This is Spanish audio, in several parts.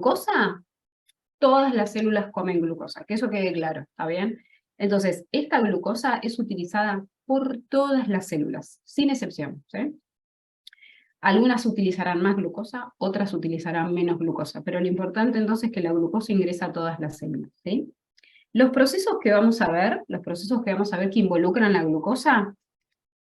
glucosa, todas las células comen glucosa, que eso quede claro, ¿está bien? Entonces, esta glucosa es utilizada por todas las células, sin excepción, ¿sí? Algunas utilizarán más glucosa, otras utilizarán menos glucosa, pero lo importante entonces es que la glucosa ingresa a todas las células, ¿sí? Los procesos que vamos a ver, que involucran la glucosa,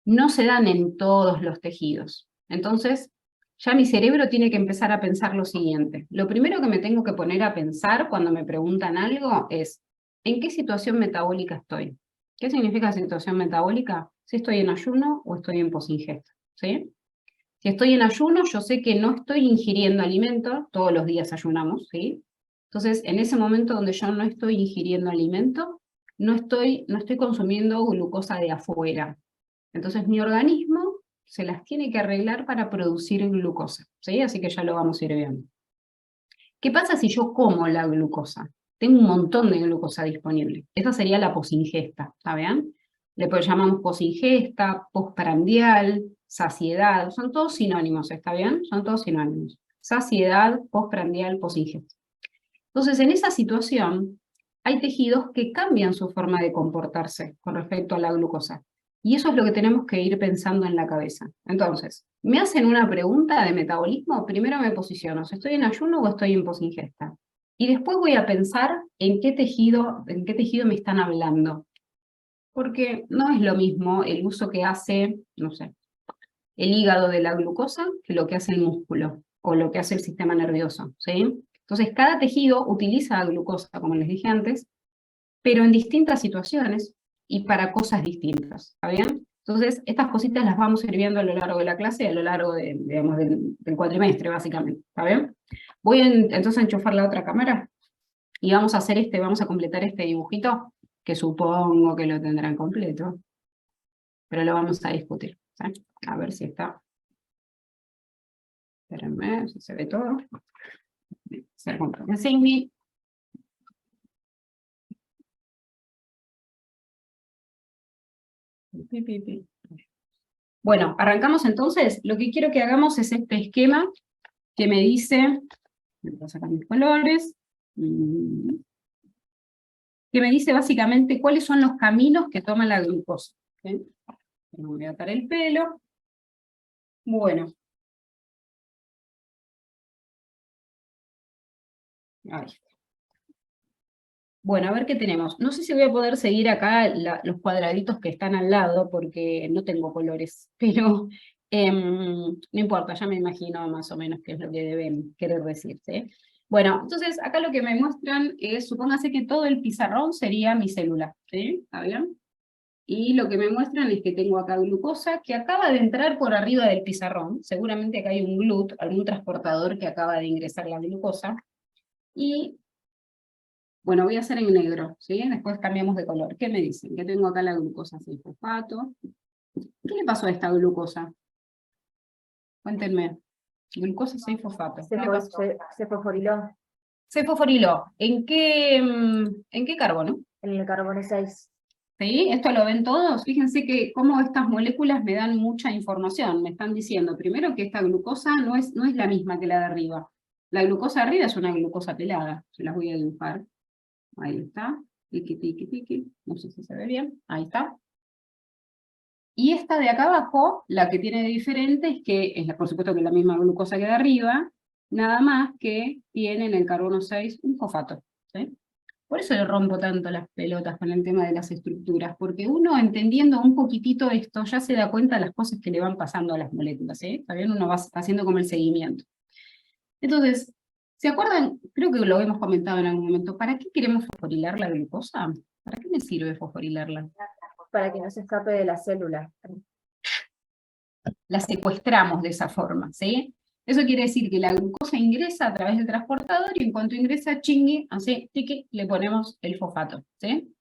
no se dan en todos los tejidos. Entonces, ya mi cerebro tiene que empezar a pensar lo siguiente. Lo primero que me tengo que poner a pensar cuando me preguntan algo es, ¿en qué situación metabólica estoy? ¿Qué significa situación metabólica? Si estoy en ayuno o estoy en posingesta, ¿sí? Si estoy en ayuno, yo sé que no estoy ingiriendo alimento, todos los días ayunamos, ¿sí? Entonces, en ese momento donde yo no estoy ingiriendo alimento, no estoy consumiendo glucosa de afuera. Entonces mi organismo se las tiene que arreglar para producir glucosa, ¿sí? Así que ya lo vamos a ir viendo. ¿Qué pasa si yo como la glucosa? Tengo un montón de glucosa disponible. Esa sería la posingesta, ¿está bien? Le llamamos posingesta, postprandial, saciedad, son todos sinónimos, ¿está bien? Son todos sinónimos. Saciedad, postprandial, posingesta. Entonces, en esa situación, hay tejidos que cambian su forma de comportarse con respecto a la glucosa. Y eso es lo que tenemos que ir pensando en la cabeza. Entonces, me hacen una pregunta de metabolismo, primero me posiciono, si estoy en ayuno o estoy en posingesta. Y después voy a pensar en qué tejido me están hablando. Porque no es lo mismo el uso que hace, no sé, el hígado de la glucosa que lo que hace el músculo o lo que hace el sistema nervioso, ¿sí? Entonces, cada tejido utiliza glucosa, como les dije antes, pero en distintas situaciones y para cosas distintas, ¿está bien? Entonces, estas cositas las vamos a ir viendo a lo largo de la clase, a lo largo digamos, del cuatrimestre, básicamente, ¿está bien? Voy entonces a enchufar la otra cámara y vamos a hacer vamos a completar este dibujito, que supongo que lo tendrán completo, pero lo vamos a discutir, ¿sí? A ver si está. Espérenme, si se ve todo. Se control Sigmi. Bueno, arrancamos entonces. Lo que quiero que hagamos es este esquema que me dice, voy a sacar mis colores, que me dice básicamente cuáles son los caminos que toma la glucosa. ¿Sí? Me voy a atar el pelo. Bueno. Ahí está. Bueno, a ver qué tenemos. No sé si voy a poder seguir acá los cuadraditos que están al lado, porque no tengo colores, pero no importa, ya me imagino más o menos qué es lo que deben querer decir, ¿sí? Bueno, entonces acá lo que me muestran es, supóngase que todo el pizarrón sería mi célula, ¿sí? ¿Está bien? Y lo que me muestran es que tengo acá glucosa que acaba de entrar por arriba del pizarrón, seguramente acá hay un GLUT, algún transportador que acaba de ingresar la glucosa, y bueno, voy a hacer en negro, ¿sí? Después cambiamos de color. ¿Qué me dicen? Que tengo acá la glucosa 6-fosfato. ¿Qué le pasó a esta glucosa? Cuéntenme. Glucosa 6-fosfato. ¿Qué le pasó? Se fosforiló. Se fosforiló. ¿En qué carbono? En el carbono 6. ¿Sí? ¿Esto lo ven todos? Fíjense que cómo estas moléculas me dan mucha información. Me están diciendo, primero, que esta glucosa no es la misma que la de arriba. La glucosa de arriba es una glucosa pelada. Se las voy a dibujar. Ahí está. Tiki, tiki, tiki. No sé si se ve bien. Ahí está. Y esta de acá abajo, la que tiene de diferente es que, por supuesto que es la misma glucosa que de arriba, nada más que tiene en el carbono 6 un fosfato. ¿Sí? Por eso le rompo tanto las pelotas con el tema de las estructuras, porque uno entendiendo un poquitito esto ya se da cuenta de las cosas que le van pasando a las moléculas. ¿Sí? También uno va haciendo como el seguimiento. Entonces, ¿se acuerdan? Creo que lo hemos comentado en algún momento. ¿Para qué queremos fosforilar la glucosa? ¿Para qué me sirve fosforilarla? Para que no se escape de la célula. La secuestramos de esa forma, ¿sí? Eso quiere decir que la glucosa ingresa a través del transportador y en cuanto ingresa, chingui, así, tiqui, le ponemos el fosfato, ¿sí?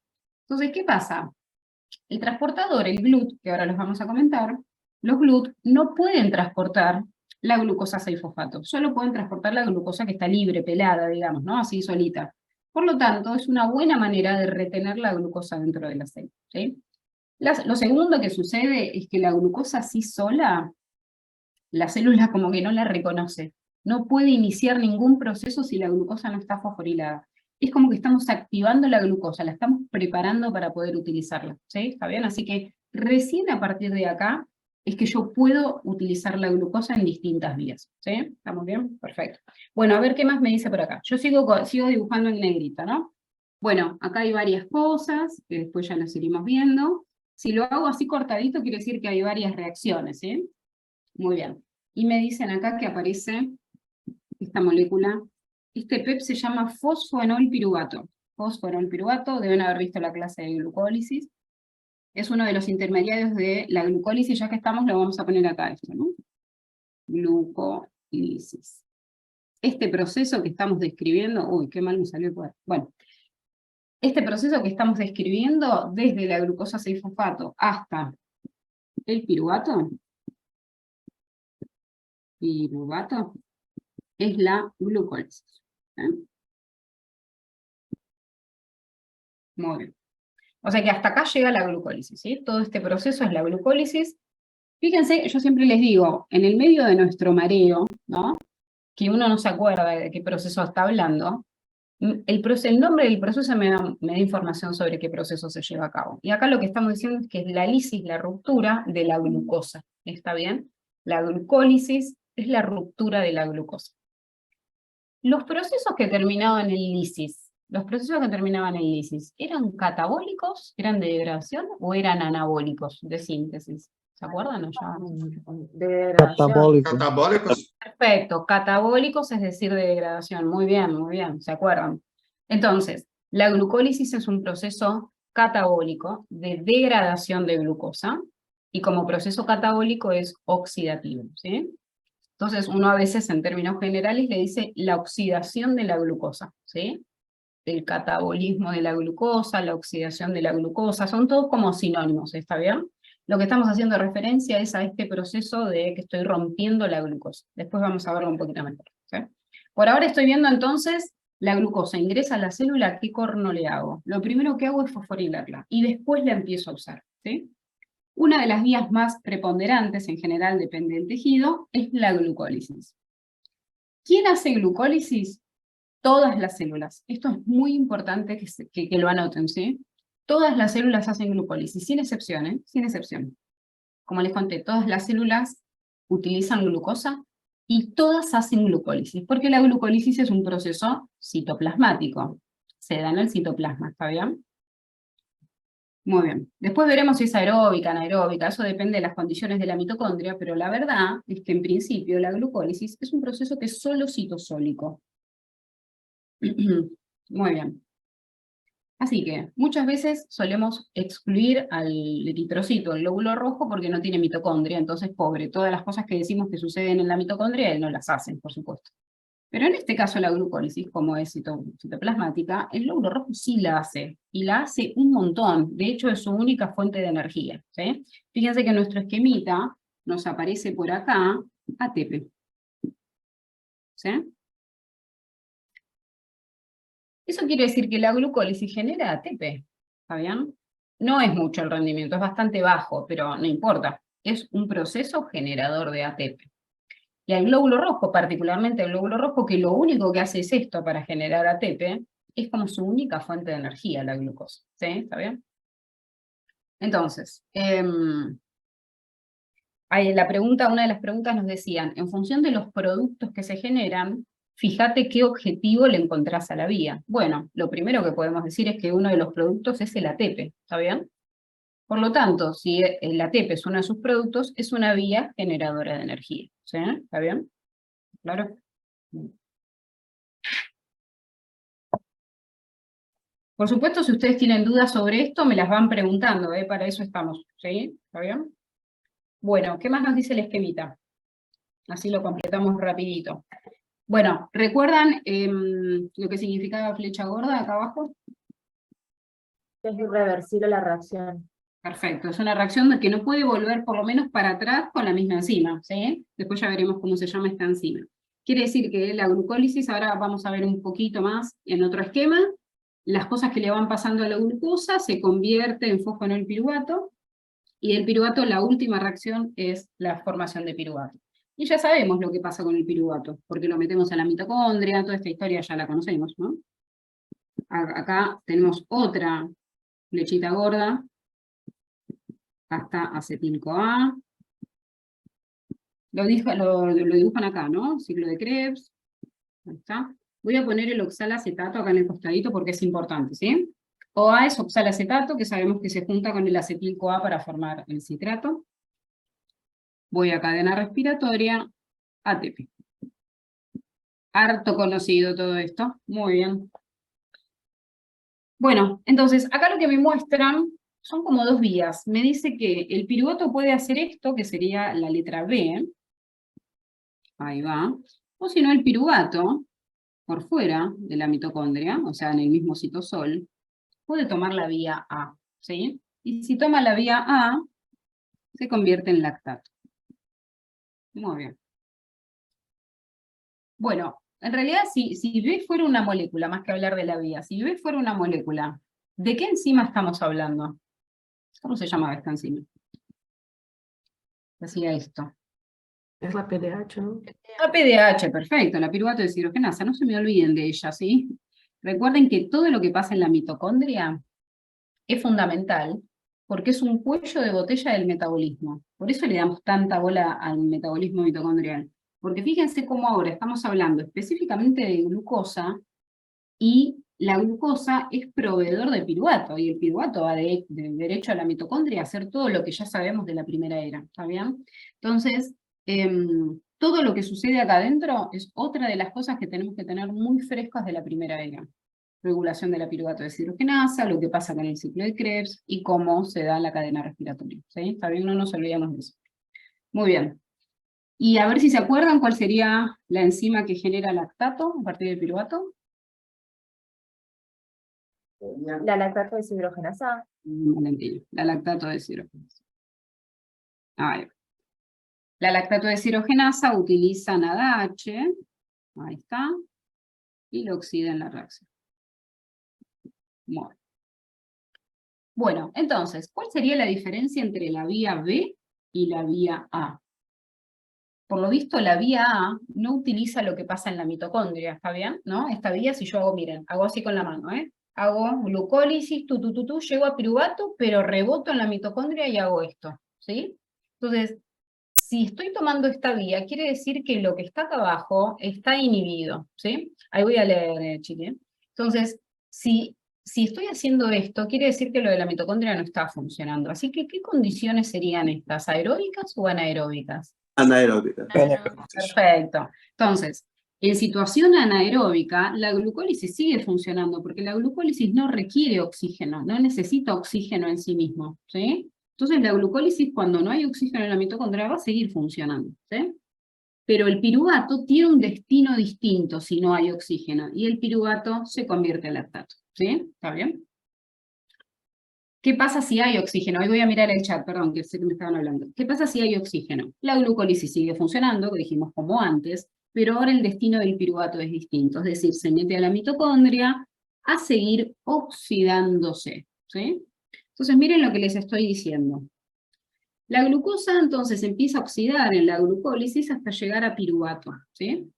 Entonces, ¿qué pasa? El transportador, el GLUT, que ahora los vamos a comentar, los GLUT no pueden transportar la glucosa 6-fosfato, solo pueden transportar la glucosa que está libre, pelada, digamos, ¿no? Así solita. Por lo tanto, es una buena manera de retener la glucosa dentro de la célula, ¿sí? Lo segundo que sucede es que la glucosa así sola, la célula como que no la reconoce, no puede iniciar ningún proceso si la glucosa no está fosforilada. Es como que estamos activando la glucosa, la estamos preparando para poder utilizarla, ¿sí? ¿Está bien? Así que recién a partir de acá es que yo puedo utilizar la glucosa en distintas vías, ¿sí? ¿Estamos bien? Perfecto. Bueno, a ver qué más me dice por acá. Yo sigo dibujando en negrita, ¿no? Bueno, acá hay varias cosas, que después ya las iremos viendo. Si lo hago así cortadito, quiere decir que hay varias reacciones, ¿sí? Muy bien. Y me dicen acá que aparece esta molécula. Este PEP se llama fosfoenolpiruvato. Fosfoenolpiruvato, deben haber visto la clase de glucólisis. Es uno de los intermediarios de la glucólisis, ya que estamos, lo vamos a poner acá esto, ¿no? Glucólisis. Este proceso que estamos describiendo, uy, qué mal me salió el poder. Bueno, este proceso que estamos describiendo, desde la glucosa 6-fosfato hasta el piruvato, es la glucólisis. ¿Eh? Muy bien. O sea que hasta acá llega la glucólisis, ¿sí? Todo este proceso es la glucólisis. Fíjense, yo siempre les digo, en el medio de nuestro mareo, ¿no? Que uno no se acuerda de qué proceso está hablando, el nombre del proceso me da información sobre qué proceso se lleva a cabo. Y acá lo que estamos diciendo es que es la lisis, la ruptura de la glucosa. ¿Está bien? La glucólisis es la ruptura de la glucosa. Los procesos que terminaban en lisis, ¿eran catabólicos, eran de degradación o eran anabólicos de síntesis? ¿Se acuerdan o ya? De degradación. Catabólico. Catabólicos. Perfecto, catabólicos es decir de degradación, muy bien, ¿se acuerdan? Entonces, la glucólisis es un proceso catabólico de degradación de glucosa, y como proceso catabólico es oxidativo, ¿sí? Entonces uno a veces en términos generales le dice la oxidación de la glucosa, ¿sí? El catabolismo de la glucosa, la oxidación de la glucosa, son todos como sinónimos, ¿está bien? Lo que estamos haciendo referencia es a este proceso de que estoy rompiendo la glucosa. Después vamos a verlo un poquito mejor, ¿sí? Por ahora estoy viendo entonces la glucosa ingresa a la célula, ¿qué corno le hago? Lo primero que hago es fosforilarla, y después la empiezo a usar, ¿sí? Una de las vías más preponderantes, en general depende del tejido, es la glucólisis. ¿Quién hace glucólisis? Todas las células. Esto es muy importante que lo anoten, ¿sí? Todas las células hacen glucólisis, sin excepción, ¿eh? Sin excepción. Como les conté, todas las células utilizan glucosa y todas hacen glucólisis, porque la glucólisis es un proceso citoplasmático. Se da en el citoplasma, ¿está bien? Muy bien. Después veremos si es aeróbica, anaeróbica, eso depende de las condiciones de la mitocondria, pero la verdad es que en principio la glucólisis es un proceso que es solo citosólico. Muy bien. Así que muchas veces solemos excluir al eritrocito, el glóbulo rojo, porque no tiene mitocondria, entonces pobre, todas las cosas que decimos que suceden en la mitocondria, él no las hace, por supuesto. Pero en este caso la glucólisis, como es citoplasmática, el glóbulo rojo sí la hace, y la hace un montón, de hecho es su única fuente de energía, ¿sí? Fíjense que en nuestro esquemita nos aparece por acá ATP, ¿sí? Eso quiere decir que la glucólisis genera ATP, ¿está bien? No es mucho el rendimiento, es bastante bajo, pero no importa, es un proceso generador de ATP. Y al glóbulo rojo, particularmente el glóbulo rojo, que lo único que hace es esto para generar ATP, es como su única fuente de energía, la glucosa, ¿sí? ¿Está bien? Entonces, una de las preguntas nos decían, en función de los productos que se generan, fíjate qué objetivo le encontrás a la vía. Bueno, lo primero que podemos decir es que uno de los productos es el ATP, ¿está bien? Por lo tanto, si el ATP es uno de sus productos, es una vía generadora de energía, ¿sí? ¿Está bien? ¿Claro? Por supuesto, si ustedes tienen dudas sobre esto, me las van preguntando, para eso estamos, ¿sí? ¿Está bien? Bueno, ¿qué más nos dice el esquemita? Así lo completamos rapidito. Bueno, ¿recuerdan lo que significaba flecha gorda acá abajo? Es irreversible la reacción. Perfecto, es una reacción que no puede volver por lo menos para atrás con la misma enzima, ¿sí? Después ya veremos cómo se llama esta enzima. Quiere decir que la glucólisis, ahora vamos a ver un poquito más en otro esquema, las cosas que le van pasando a la glucosa se convierte en fosfoenolpiruvato, y el piruvato, la última reacción es la formación de piruvato. Y ya sabemos lo que pasa con el piruvato, porque lo metemos a la mitocondria, toda esta historia ya la conocemos, ¿no? Acá tenemos otra flechita gorda, hasta acetil-CoA. Lo dibujan acá, ¿no? Ciclo de Krebs. Ahí está. Voy a poner el oxalacetato acá en el costadito porque es importante, ¿sí? OA es oxalacetato, que sabemos que se junta con el acetil-CoA para formar el citrato. Voy a cadena respiratoria, ATP. Harto conocido todo esto. Muy bien. Bueno, entonces, acá lo que me muestran son como dos vías. Me dice que el piruvato puede hacer esto, que sería la letra B. Ahí va. O si no, el piruvato, por fuera de la mitocondria, o sea, en el mismo citosol, puede tomar la vía A, ¿sí? Y si toma la vía A, se convierte en lactato. Muy bien. Bueno, en realidad, si B fuera una molécula, más que hablar de la vía, si B fuera una molécula, ¿de qué enzima estamos hablando? ¿Cómo se llamaba esta enzima? Hacía esto. Es la PDH, ¿no? La PDH, perfecto, la piruvato deshidrogenasa, no se me olviden de ella, ¿sí? Recuerden que todo lo que pasa en la mitocondria es fundamental, porque es un cuello de botella del metabolismo. Por eso le damos tanta bola al metabolismo mitocondrial. Porque fíjense cómo ahora estamos hablando específicamente de glucosa, y la glucosa es proveedor de piruvato, y el piruvato va de derecho a la mitocondria a hacer todo lo que ya sabemos de la primera era, ¿está bien? Entonces, todo lo que sucede acá adentro es otra de las cosas que tenemos que tener muy frescas de la primera era. Regulación de la piruvato deshidrogenasa, lo que pasa con el ciclo de Krebs, y cómo se da la cadena respiratoria, ¿sí? ¿Está bien? No nos olvidemos de eso. Muy bien. Y a ver si se acuerdan cuál sería la enzima que genera lactato a partir del piruvato. La lactato deshidrogenasa. La lactato deshidrogenasa. Ahí va. La lactato deshidrogenasa utiliza NADH, ahí está, y lo oxida en la reacción. Bueno, entonces, ¿cuál sería la diferencia entre la vía B y la vía A? Por lo visto, la vía A no utiliza lo que pasa en la mitocondria, ¿está bien? ¿No? Esta vía, si yo hago, miren, hago así con la mano, ¿eh? Hago glucólisis, llego a piruvato, pero reboto en la mitocondria y hago esto, ¿sí? Entonces, si estoy tomando esta vía, quiere decir que lo que está acá abajo está inhibido, ¿sí? Ahí voy a leer, Chile. Entonces, si estoy haciendo esto, quiere decir que lo de la mitocondria no está funcionando. Así que, ¿qué condiciones serían estas? ¿Aeróbicas o anaeróbicas? Anaeróbica. Perfecto. Entonces, en situación anaeróbica, la glucólisis sigue funcionando, porque la glucólisis no requiere oxígeno, no necesita oxígeno en sí mismo, ¿sí? Entonces la glucólisis, cuando no hay oxígeno en la mitocondria, va a seguir funcionando, ¿sí? Pero el piruvato tiene un destino distinto si no hay oxígeno, y el piruvato se convierte en lactato, ¿sí? ¿Está bien? ¿Qué pasa si hay oxígeno? Hoy voy a mirar el chat, perdón, que sé que me estaban hablando. ¿Qué pasa si hay oxígeno? La glucólisis sigue funcionando, que dijimos como antes, pero ahora el destino del piruvato es distinto, es decir, se mete a la mitocondria a seguir oxidándose, ¿sí? Entonces miren lo que les estoy diciendo. La glucosa entonces empieza a oxidar en la glucólisis hasta llegar a piruvato, ¿sí?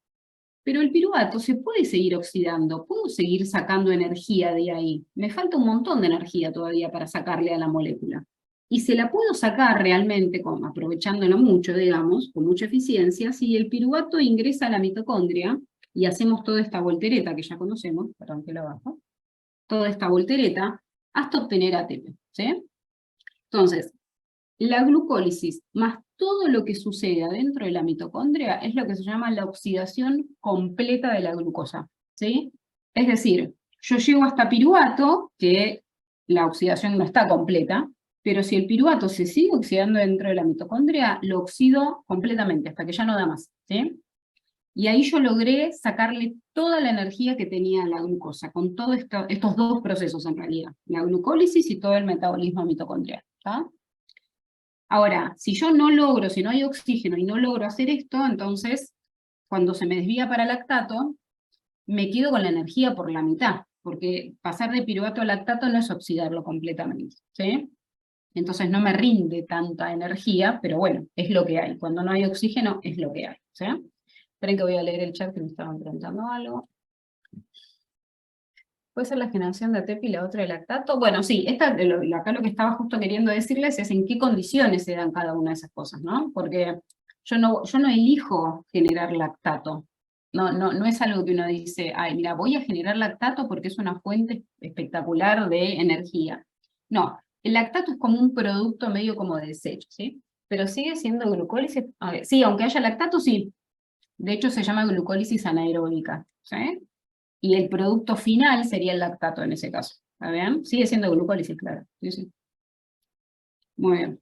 Pero el piruvato se puede seguir oxidando, puedo seguir sacando energía de ahí. Me falta un montón de energía todavía para sacarle a la molécula. Y se la puedo sacar realmente, aprovechándolo mucho, digamos, con mucha eficiencia, si el piruvato ingresa a la mitocondria y hacemos toda esta voltereta que ya conocemos, perdón que la bajo, toda esta voltereta, hasta obtener ATP, ¿sí? Entonces, la glucólisis más todo lo que sucede dentro de la mitocondria es lo que se llama la oxidación completa de la glucosa, ¿sí? Es decir, yo llego hasta piruvato, que la oxidación no está completa, pero si el piruvato se sigue oxidando dentro de la mitocondria, lo oxido completamente, hasta que ya no da más, ¿sí? Y ahí yo logré sacarle toda la energía que tenía la glucosa, con todos estos dos procesos en realidad, la glucólisis y todo el metabolismo mitocondrial, ¿está? Ahora, si yo no logro, si no hay oxígeno y no logro hacer esto, entonces, cuando se me desvía para lactato, me quedo con la energía por la mitad, porque pasar de piruvato a lactato no es oxidarlo completamente, ¿sí? entonces no me rinde tanta energía, pero bueno, es lo que hay. Cuando no hay oxígeno, es lo que hay. ¿Sí? Esperen que voy a leer el chat que me estaban preguntando algo. ¿Puede ser la generación de ATP y la otra de lactato? Bueno, sí, acá lo que estaba justo queriendo decirles es en qué condiciones se dan cada una de esas cosas, ¿no? Porque yo no elijo generar lactato. No es algo que uno dice, ay, mira, voy a generar lactato porque es una fuente espectacular de energía. No, el lactato es como un producto medio como de desecho, ¿sí? Pero sigue siendo glucólisis. A ver, sí, aunque haya lactato, sí. De hecho, se llama glucólisis anaeróbica, ¿sí? Y el producto final sería el lactato en ese caso. ¿Está bien? Sigue siendo glucólisis, claro. Sí, sí. Muy bien.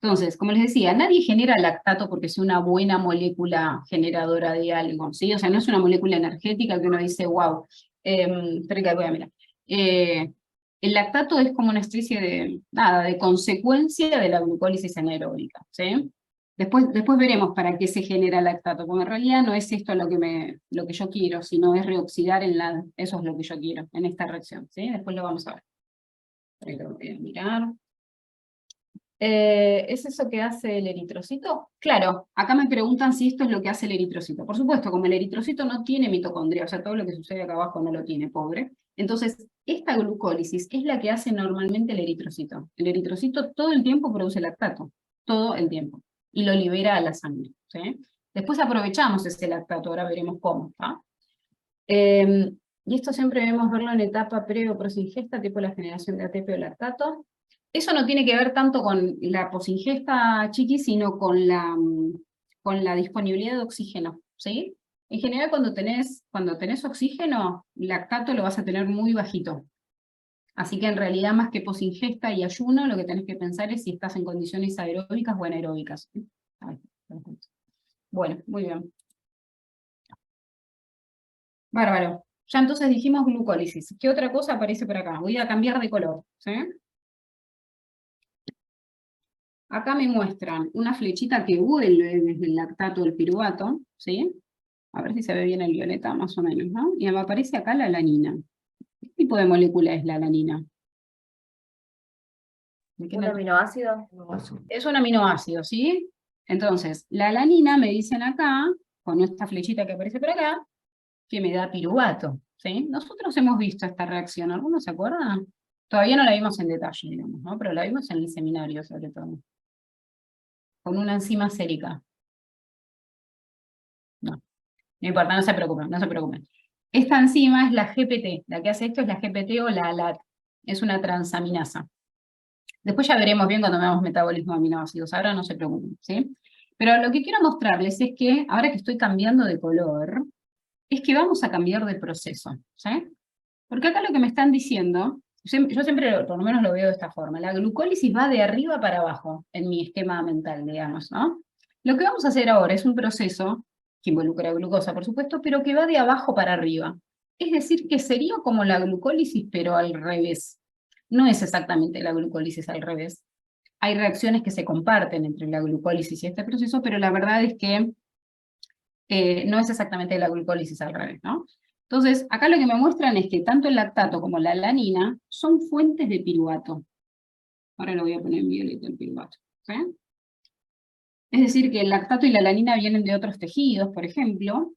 Entonces, como les decía, nadie genera lactato porque sea una buena molécula generadora de algo, ¿sí? O sea, no es una molécula energética que uno dice, wow, espera que voy a mirar. El lactato es como una especie de, nada, de consecuencia de la glucólisis anaeróbica, ¿sí? Después veremos para qué se genera lactato, porque en realidad no es esto lo que yo quiero, sino es reoxidar eso es lo que yo quiero en esta reacción, ¿sí? Después lo vamos a ver. Espera que voy a mirar. ¿Es eso que hace el eritrocito? Claro, acá me preguntan si esto es lo que hace el eritrocito. Por supuesto, como el eritrocito no tiene mitocondria, o sea, todo lo que sucede acá abajo no lo tiene, pobre. Entonces, esta glucólisis es la que hace normalmente el eritrocito. El eritrocito todo el tiempo produce lactato, todo el tiempo, y lo libera a la sangre, ¿sí? Después aprovechamos ese lactato, ahora veremos cómo, ¿está? Y esto siempre debemos verlo en etapa pre o posingesta, tipo la generación de ATP o lactato. Eso no tiene que ver tanto con la posingesta, chiqui, sino con la disponibilidad de oxígeno, ¿sí? En general, cuando tenés oxígeno, lactato lo vas a tener muy bajito. Así que en realidad, más que posingesta y ayuno, lo que tenés que pensar es si estás en condiciones aeróbicas o anaeróbicas. Ahí, perfecto. Bueno, muy bien. Bárbaro. Ya entonces dijimos glucólisis. ¿Qué otra cosa aparece por acá? Voy a cambiar de color, ¿sí? Acá me muestran una flechita que vuelve desde el lactato al piruvato, ¿sí? A ver si se ve bien el violeta, más o menos, ¿no? Y me aparece acá la alanina. ¿Qué tipo de molécula es la alanina? ¿Un aminoácido? Es un aminoácido, ¿sí? Entonces, la alanina me dicen acá, con esta flechita que aparece por acá, que me da piruvato, ¿sí? Nosotros hemos visto esta reacción, ¿algunos se acuerdan? Todavía no la vimos en detalle, digamos, ¿no? Pero la vimos en el seminario, sobre todo. Con una enzima sérica. No, no importa, no se preocupen, no se preocupen. Esta enzima es la GPT, la que hace esto es la GPT o la ALAT, es una transaminasa. Después ya veremos bien cuando veamos metabolismo de aminoácidos, ahora no se preocupen, ¿sí? Pero lo que quiero mostrarles es que, ahora que estoy cambiando de color, es que vamos a cambiar de proceso, ¿sí? Porque acá lo que me están diciendo, yo siempre por lo menos lo veo de esta forma, la glucólisis va de arriba para abajo en mi esquema mental, digamos, ¿no? Lo que vamos a hacer ahora es un proceso que involucra glucosa, por supuesto, pero que va de abajo para arriba. Es decir, que sería como la glucólisis, pero al revés. No es exactamente la glucólisis al revés. Hay reacciones que se comparten entre la glucólisis y este proceso, pero la verdad es que no es exactamente la glucólisis al revés, ¿no? Entonces, acá lo que me muestran es que tanto el lactato como la alanina son fuentes de piruvato. Ahora lo voy a poner en violeta el piruvato, ¿sí? Es decir, que el lactato y la alanina vienen de otros tejidos, por ejemplo,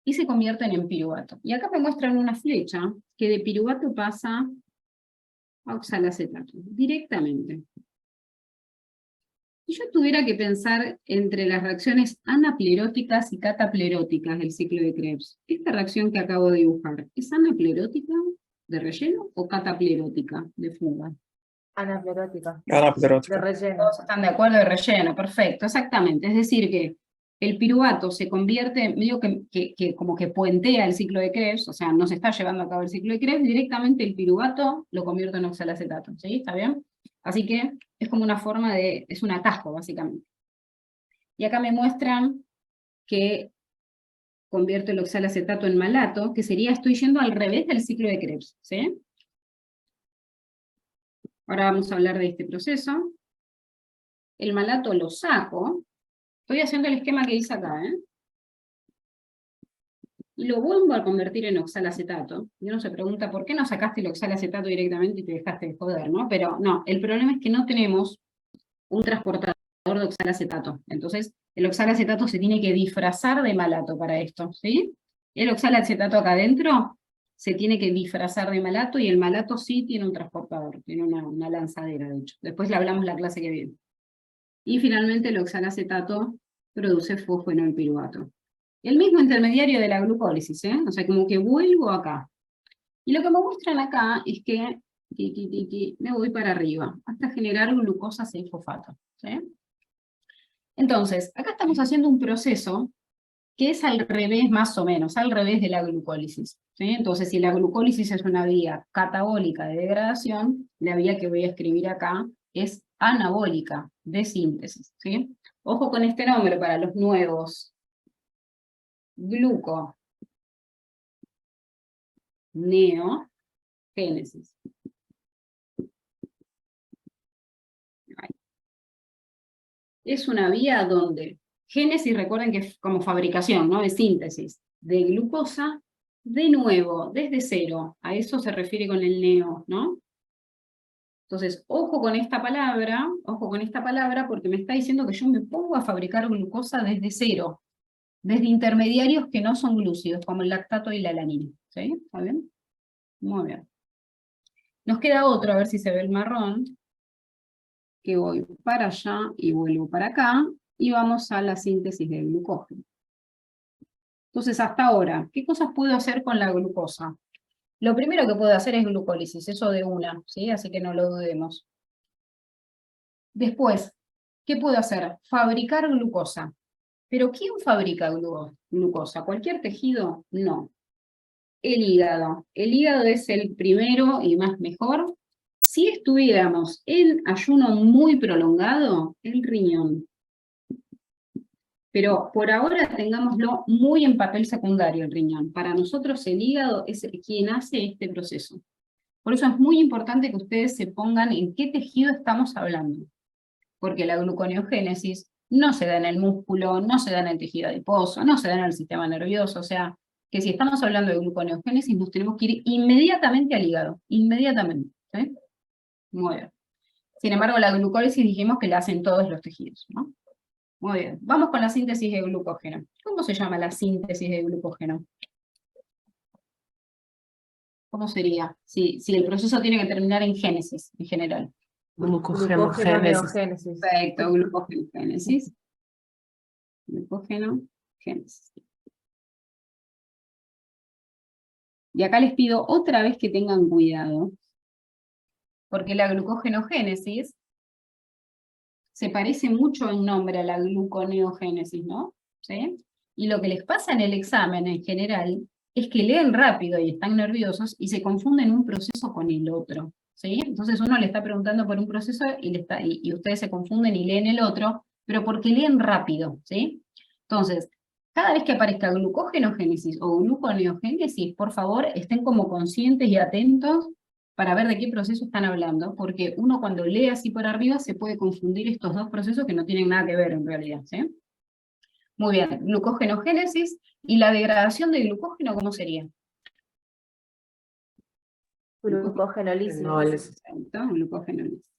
y se convierten en piruvato. Y acá me muestran una flecha que de piruvato pasa a oxalacetato, directamente. Si yo tuviera que pensar entre las reacciones anapleróticas y catapleróticas del ciclo de Krebs, esta reacción que acabo de dibujar, ¿es anaplerótica de relleno o cataplerótica de fuga? Anaplerótica. De Anaplerótica. relleno. Todos están de acuerdo, de relleno, perfecto, exactamente. Es decir que el piruvato se convierte, medio que como que puentea el ciclo de Krebs, o sea, no se está llevando a cabo el ciclo de Krebs, directamente el piruvato lo convierte en oxalacetato, ¿sí? ¿Está bien? Así que es como una forma es un atajo, básicamente. Y acá me muestran que convierte el oxalacetato en malato, que sería, estoy yendo al revés del ciclo de Krebs, ¿sí? Ahora vamos a hablar de este proceso. El malato lo saco. Estoy haciendo el esquema que hice acá, ¿eh? y lo vuelvo a convertir en oxalacetato, y uno se pregunta, ¿por qué no sacaste el oxalacetato directamente y te dejaste de joder, no? Pero no, el problema es que no tenemos un transportador de oxalacetato. Entonces, el oxalacetato se tiene que disfrazar de malato para esto, ¿sí? El oxalacetato acá adentro se tiene que disfrazar de malato, y el malato sí tiene un transportador, tiene una lanzadera, de hecho. Después le hablamos la clase que viene. Y finalmente el oxalacetato produce fosfenolpiruvato. El mismo intermediario de la glucólisis, ¿eh? O sea, como que vuelvo acá. Y lo que me muestran acá es que me voy para arriba, hasta generar glucosa 6-fosfato, ¿sí? Entonces, acá estamos haciendo un proceso que es al revés, más o menos, al revés de la glucólisis, ¿sí? Entonces, si la glucólisis es una vía catabólica de degradación, la vía que voy a escribir acá es anabólica de síntesis, ¿sí? Ojo con este nombre para los nuevos. Gluconeogénesis. Es una vía donde génesis, recuerden que es como fabricación, ¿no? De síntesis de glucosa, de nuevo, desde cero. A eso se refiere con el neo, ¿no? Entonces, ojo con esta palabra, porque me está diciendo que yo me pongo a fabricar glucosa desde cero, desde intermediarios que no son glúcidos, como el lactato y la alanina. ¿Sí? ¿Está bien? Muy bien. Nos queda otro, a ver si se ve el marrón, que voy para allá y vuelvo para acá, y vamos a la síntesis del glucógeno. Entonces, hasta ahora, ¿qué cosas puedo hacer con la glucosa? Lo primero que puedo hacer es glucólisis, eso de una, ¿sí? Así que no lo dudemos. Después, ¿qué puedo hacer? Fabricar glucosa. ¿Pero quién fabrica glucosa? ¿Cualquier tejido? No. El hígado. El hígado es el primero y más mejor. Si estuviéramos en ayuno muy prolongado, el riñón. Pero por ahora tengámoslo muy en papel secundario el riñón. Para nosotros el hígado es quien hace este proceso. Por eso es muy importante que ustedes se pongan en qué tejido estamos hablando. Porque la gluconeogénesis no se da en el músculo, no se da en el tejido adiposo, no se da en el sistema nervioso. O sea, que si estamos hablando de gluconeogénesis nos tenemos que ir inmediatamente al hígado. Inmediatamente. ¿Sí? Muy bien. Sin embargo, la glucólisis dijimos que la hacen todos los tejidos, ¿no? Muy bien, vamos con la síntesis de glucógeno. ¿Cómo se llama la síntesis de glucógeno? ¿Cómo sería? Si el proceso tiene que terminar en génesis, en general. Glucógeno-neogénesis. Perfecto, glucógenogénesis. Glucógenogénesis. Y acá les pido otra vez que tengan cuidado, porque la glucógenogénesis se parece mucho en nombre a la gluconeogénesis, ¿no? ¿Sí? Y lo que les pasa en el examen en general es que leen rápido y están nerviosos y se confunden un proceso con el otro, ¿sí? Entonces uno le está preguntando por un proceso y ustedes se confunden y leen el otro, pero porque leen rápido, ¿sí? Entonces, cada vez que aparezca glucogenogénesis o gluconeogénesis, por favor, estén como conscientes y atentos para ver de qué proceso están hablando, porque uno cuando lee así por arriba se puede confundir estos dos procesos que no tienen nada que ver en realidad, ¿sí? Muy bien, glucogenogénesis y la degradación de glucógeno, ¿cómo sería? Glucogenólisis. Exacto, glucogenólisis.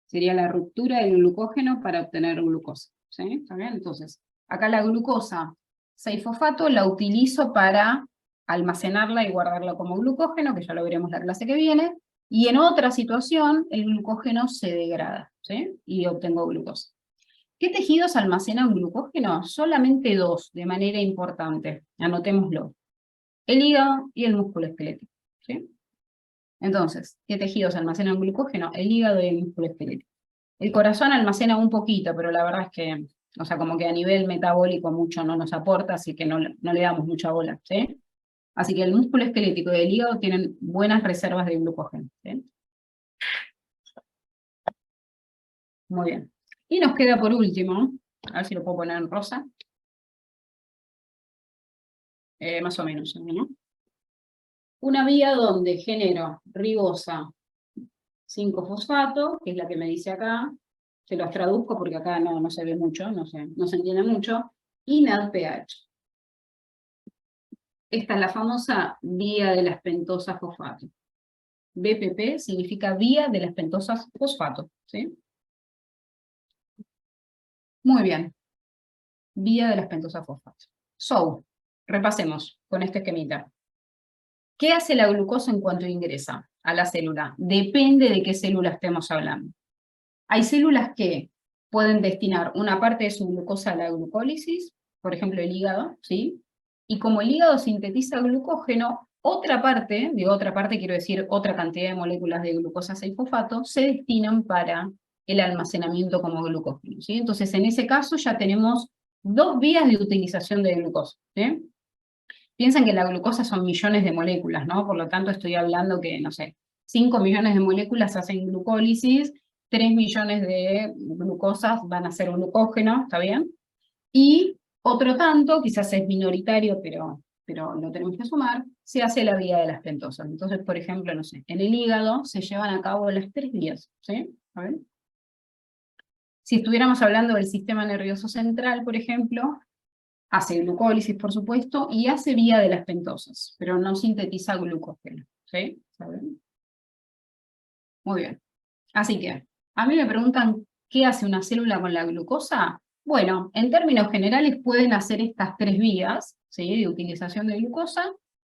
Sería la ruptura del glucógeno para obtener glucosa, ¿sí? ¿Está bien? Entonces, acá la glucosa 6-fosfato la utilizo para almacenarla y guardarla como glucógeno, que ya lo veremos la clase que viene, y en otra situación el glucógeno se degrada, ¿sí? Y obtengo glucosa. ¿Qué tejidos almacenan glucógeno? Solamente dos, de manera importante, anotémoslo. El hígado y el músculo esquelético, ¿sí? Entonces, ¿qué tejidos almacenan glucógeno? El hígado y el músculo esquelético. El corazón almacena un poquito, pero la verdad es que, o sea, como que a nivel metabólico mucho no nos aporta, así que no le damos mucha bola, ¿sí? Así que el músculo esquelético y el hígado tienen buenas reservas de glucógeno, ¿sí? Muy bien. Y nos queda por último, a ver si lo puedo poner en rosa. Más o menos, ¿no? Una vía donde genero ribosa 5-fosfato, que es la que me dice acá, se los traduzco porque acá no se ve mucho, no se entiende mucho, y NADPH. Esta es la famosa vía de las pentosas fosfato. BPP significa vía de las pentosas fosfato, ¿sí? Muy bien. Vía de las pentosas fosfato. So, repasemos con este esquemita. ¿Qué hace la glucosa en cuanto ingresa a la célula? Depende de qué célula estemos hablando. Hay células que pueden destinar una parte de su glucosa a la glucólisis, por ejemplo el hígado, ¿sí? Y como el hígado sintetiza glucógeno, otra parte quiero decir otra cantidad de moléculas de glucosa 6-fosfato, se destinan para el almacenamiento como glucógeno, ¿sí? Entonces en ese caso ya tenemos dos vías de utilización de glucosa, ¿sí? Piensen que la glucosa son millones de moléculas, ¿no? Por lo tanto estoy hablando que, no sé, 5 millones de moléculas hacen glucólisis, 3 millones de glucosas van a ser glucógeno, ¿está bien? Y otro tanto, quizás es minoritario, pero lo tenemos que sumar, se hace la vía de las pentosas. Entonces, por ejemplo, no sé, en el hígado se llevan a cabo las 3 vías, ¿sí? ¿A ver? Si estuviéramos hablando del sistema nervioso central, por ejemplo, hace glucólisis, por supuesto, y hace vía de las pentosas, pero no sintetiza glucógeno, ¿sí? ¿Saben? Muy bien. Así que, a mí me preguntan, ¿qué hace una célula con la glucosa? Bueno, en términos generales pueden hacer estas 3 vías, ¿sí? De utilización de glucosa.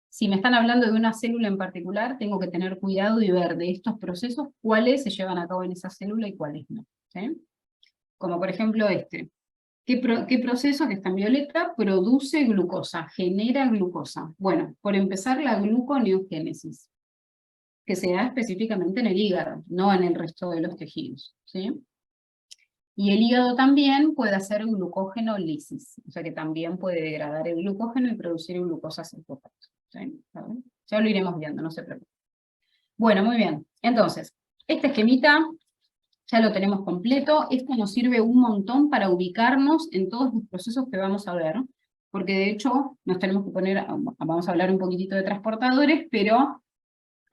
Si me están hablando de una célula en particular, tengo que tener cuidado y ver de estos procesos cuáles se llevan a cabo en esa célula y cuáles no, ¿sí? Como por ejemplo este. ¿Qué proceso, que está en violeta, produce glucosa, genera glucosa? Bueno, por empezar, la gluconeogénesis, que se da específicamente en el hígado, no en el resto de los tejidos, ¿sí? Y el hígado también puede hacer glucógeno-lisis, o sea que también puede degradar el glucógeno y producir glucosa 6-fosfato, ¿sí? Ya lo iremos viendo, no se preocupen. Bueno, muy bien. Entonces, este esquemita ya lo tenemos completo. Esto nos sirve un montón para ubicarnos en todos los procesos que vamos a ver, porque de hecho nos tenemos que poner, vamos a hablar un poquitito de transportadores, pero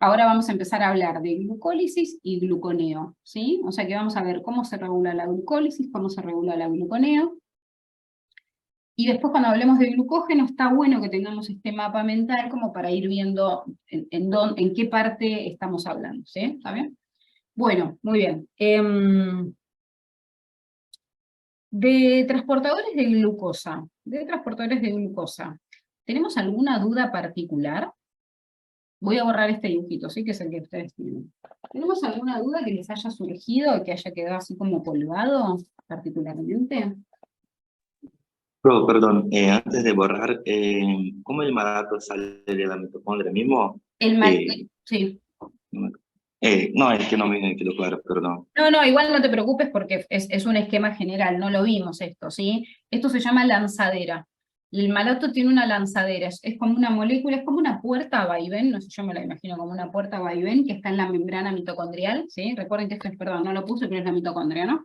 ahora vamos a empezar a hablar de glucólisis y gluconeo, ¿sí? O sea que vamos a ver cómo se regula la glucólisis, cómo se regula la gluconeo, y después cuando hablemos de glucógeno está bueno que tengamos este mapa mental como para ir viendo en qué parte estamos hablando, ¿sí? ¿Está bien? Bueno, muy bien. De transportadores de glucosa, ¿tenemos alguna duda particular? Voy a borrar este dibujito, ¿sí? Que es el que ustedes tienen. ¿Tenemos alguna duda que les haya surgido, que haya quedado así como colgado particularmente? Perdón, antes de borrar, ¿cómo el malato sale de la mitocondria mismo? Sí. No, es que no me quedó claro, perdón. No, igual no te preocupes porque es un esquema general, no lo vimos esto, ¿sí? Esto se llama lanzadera. El malato tiene una lanzadera, es como una molécula, es como una puerta a vaivén, no sé, yo me la imagino como una puerta a vaivén que está en la membrana mitocondrial, ¿sí? Recuerden que esto es, perdón, no lo puse, pero es la mitocondria, ¿no?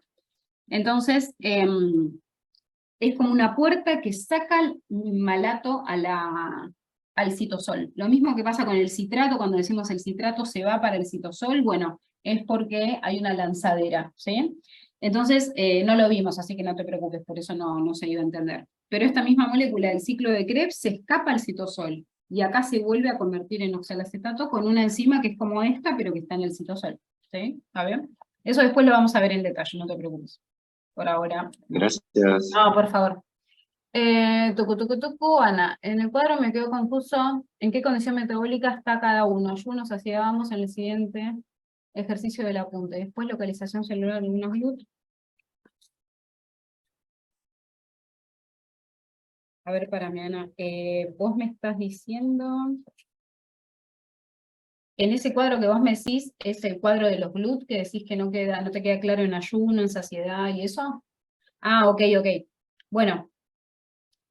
Entonces, es como una puerta que saca el malato al citosol. Lo mismo que pasa con el citrato, cuando decimos el citrato se va para el citosol, bueno, es porque hay una lanzadera, ¿sí? Entonces, no lo vimos, así que no te preocupes, por eso no se iba a entender. Pero esta misma molécula del ciclo de Krebs se escapa al citosol, y acá se vuelve a convertir en oxalacetato con una enzima que es como esta, pero que está en el citosol, ¿sí? ¿Está bien? Eso después lo vamos a ver en detalle, no te preocupes. Por ahora. Gracias. No, por favor. Ana, en el cuadro me quedo confuso. ¿En qué condición metabólica está cada uno? Ayuno, saciedad, vamos en el siguiente ejercicio del apunte. Después localización celular en algunos GLUT. A ver, para mí, Ana. Vos me estás diciendo... En ese cuadro que vos me decís, ¿es el cuadro de los GLUT que decís que no te queda claro en ayuno, en saciedad y eso? Ah, ok. Bueno,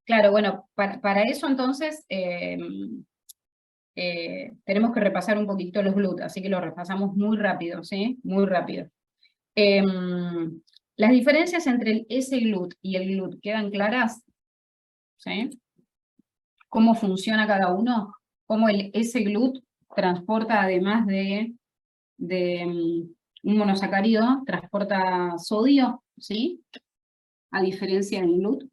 claro, bueno, para eso entonces tenemos que repasar un poquito los GLUT, así que lo repasamos muy rápido, ¿sí? Muy rápido. Las diferencias entre el S-GLUT y el GLUT quedan claras, ¿sí? ¿Cómo funciona cada uno? ¿Cómo el S-GLUT transporta, además de un monosacárido, transporta sodio, ¿sí? A diferencia del GLUT,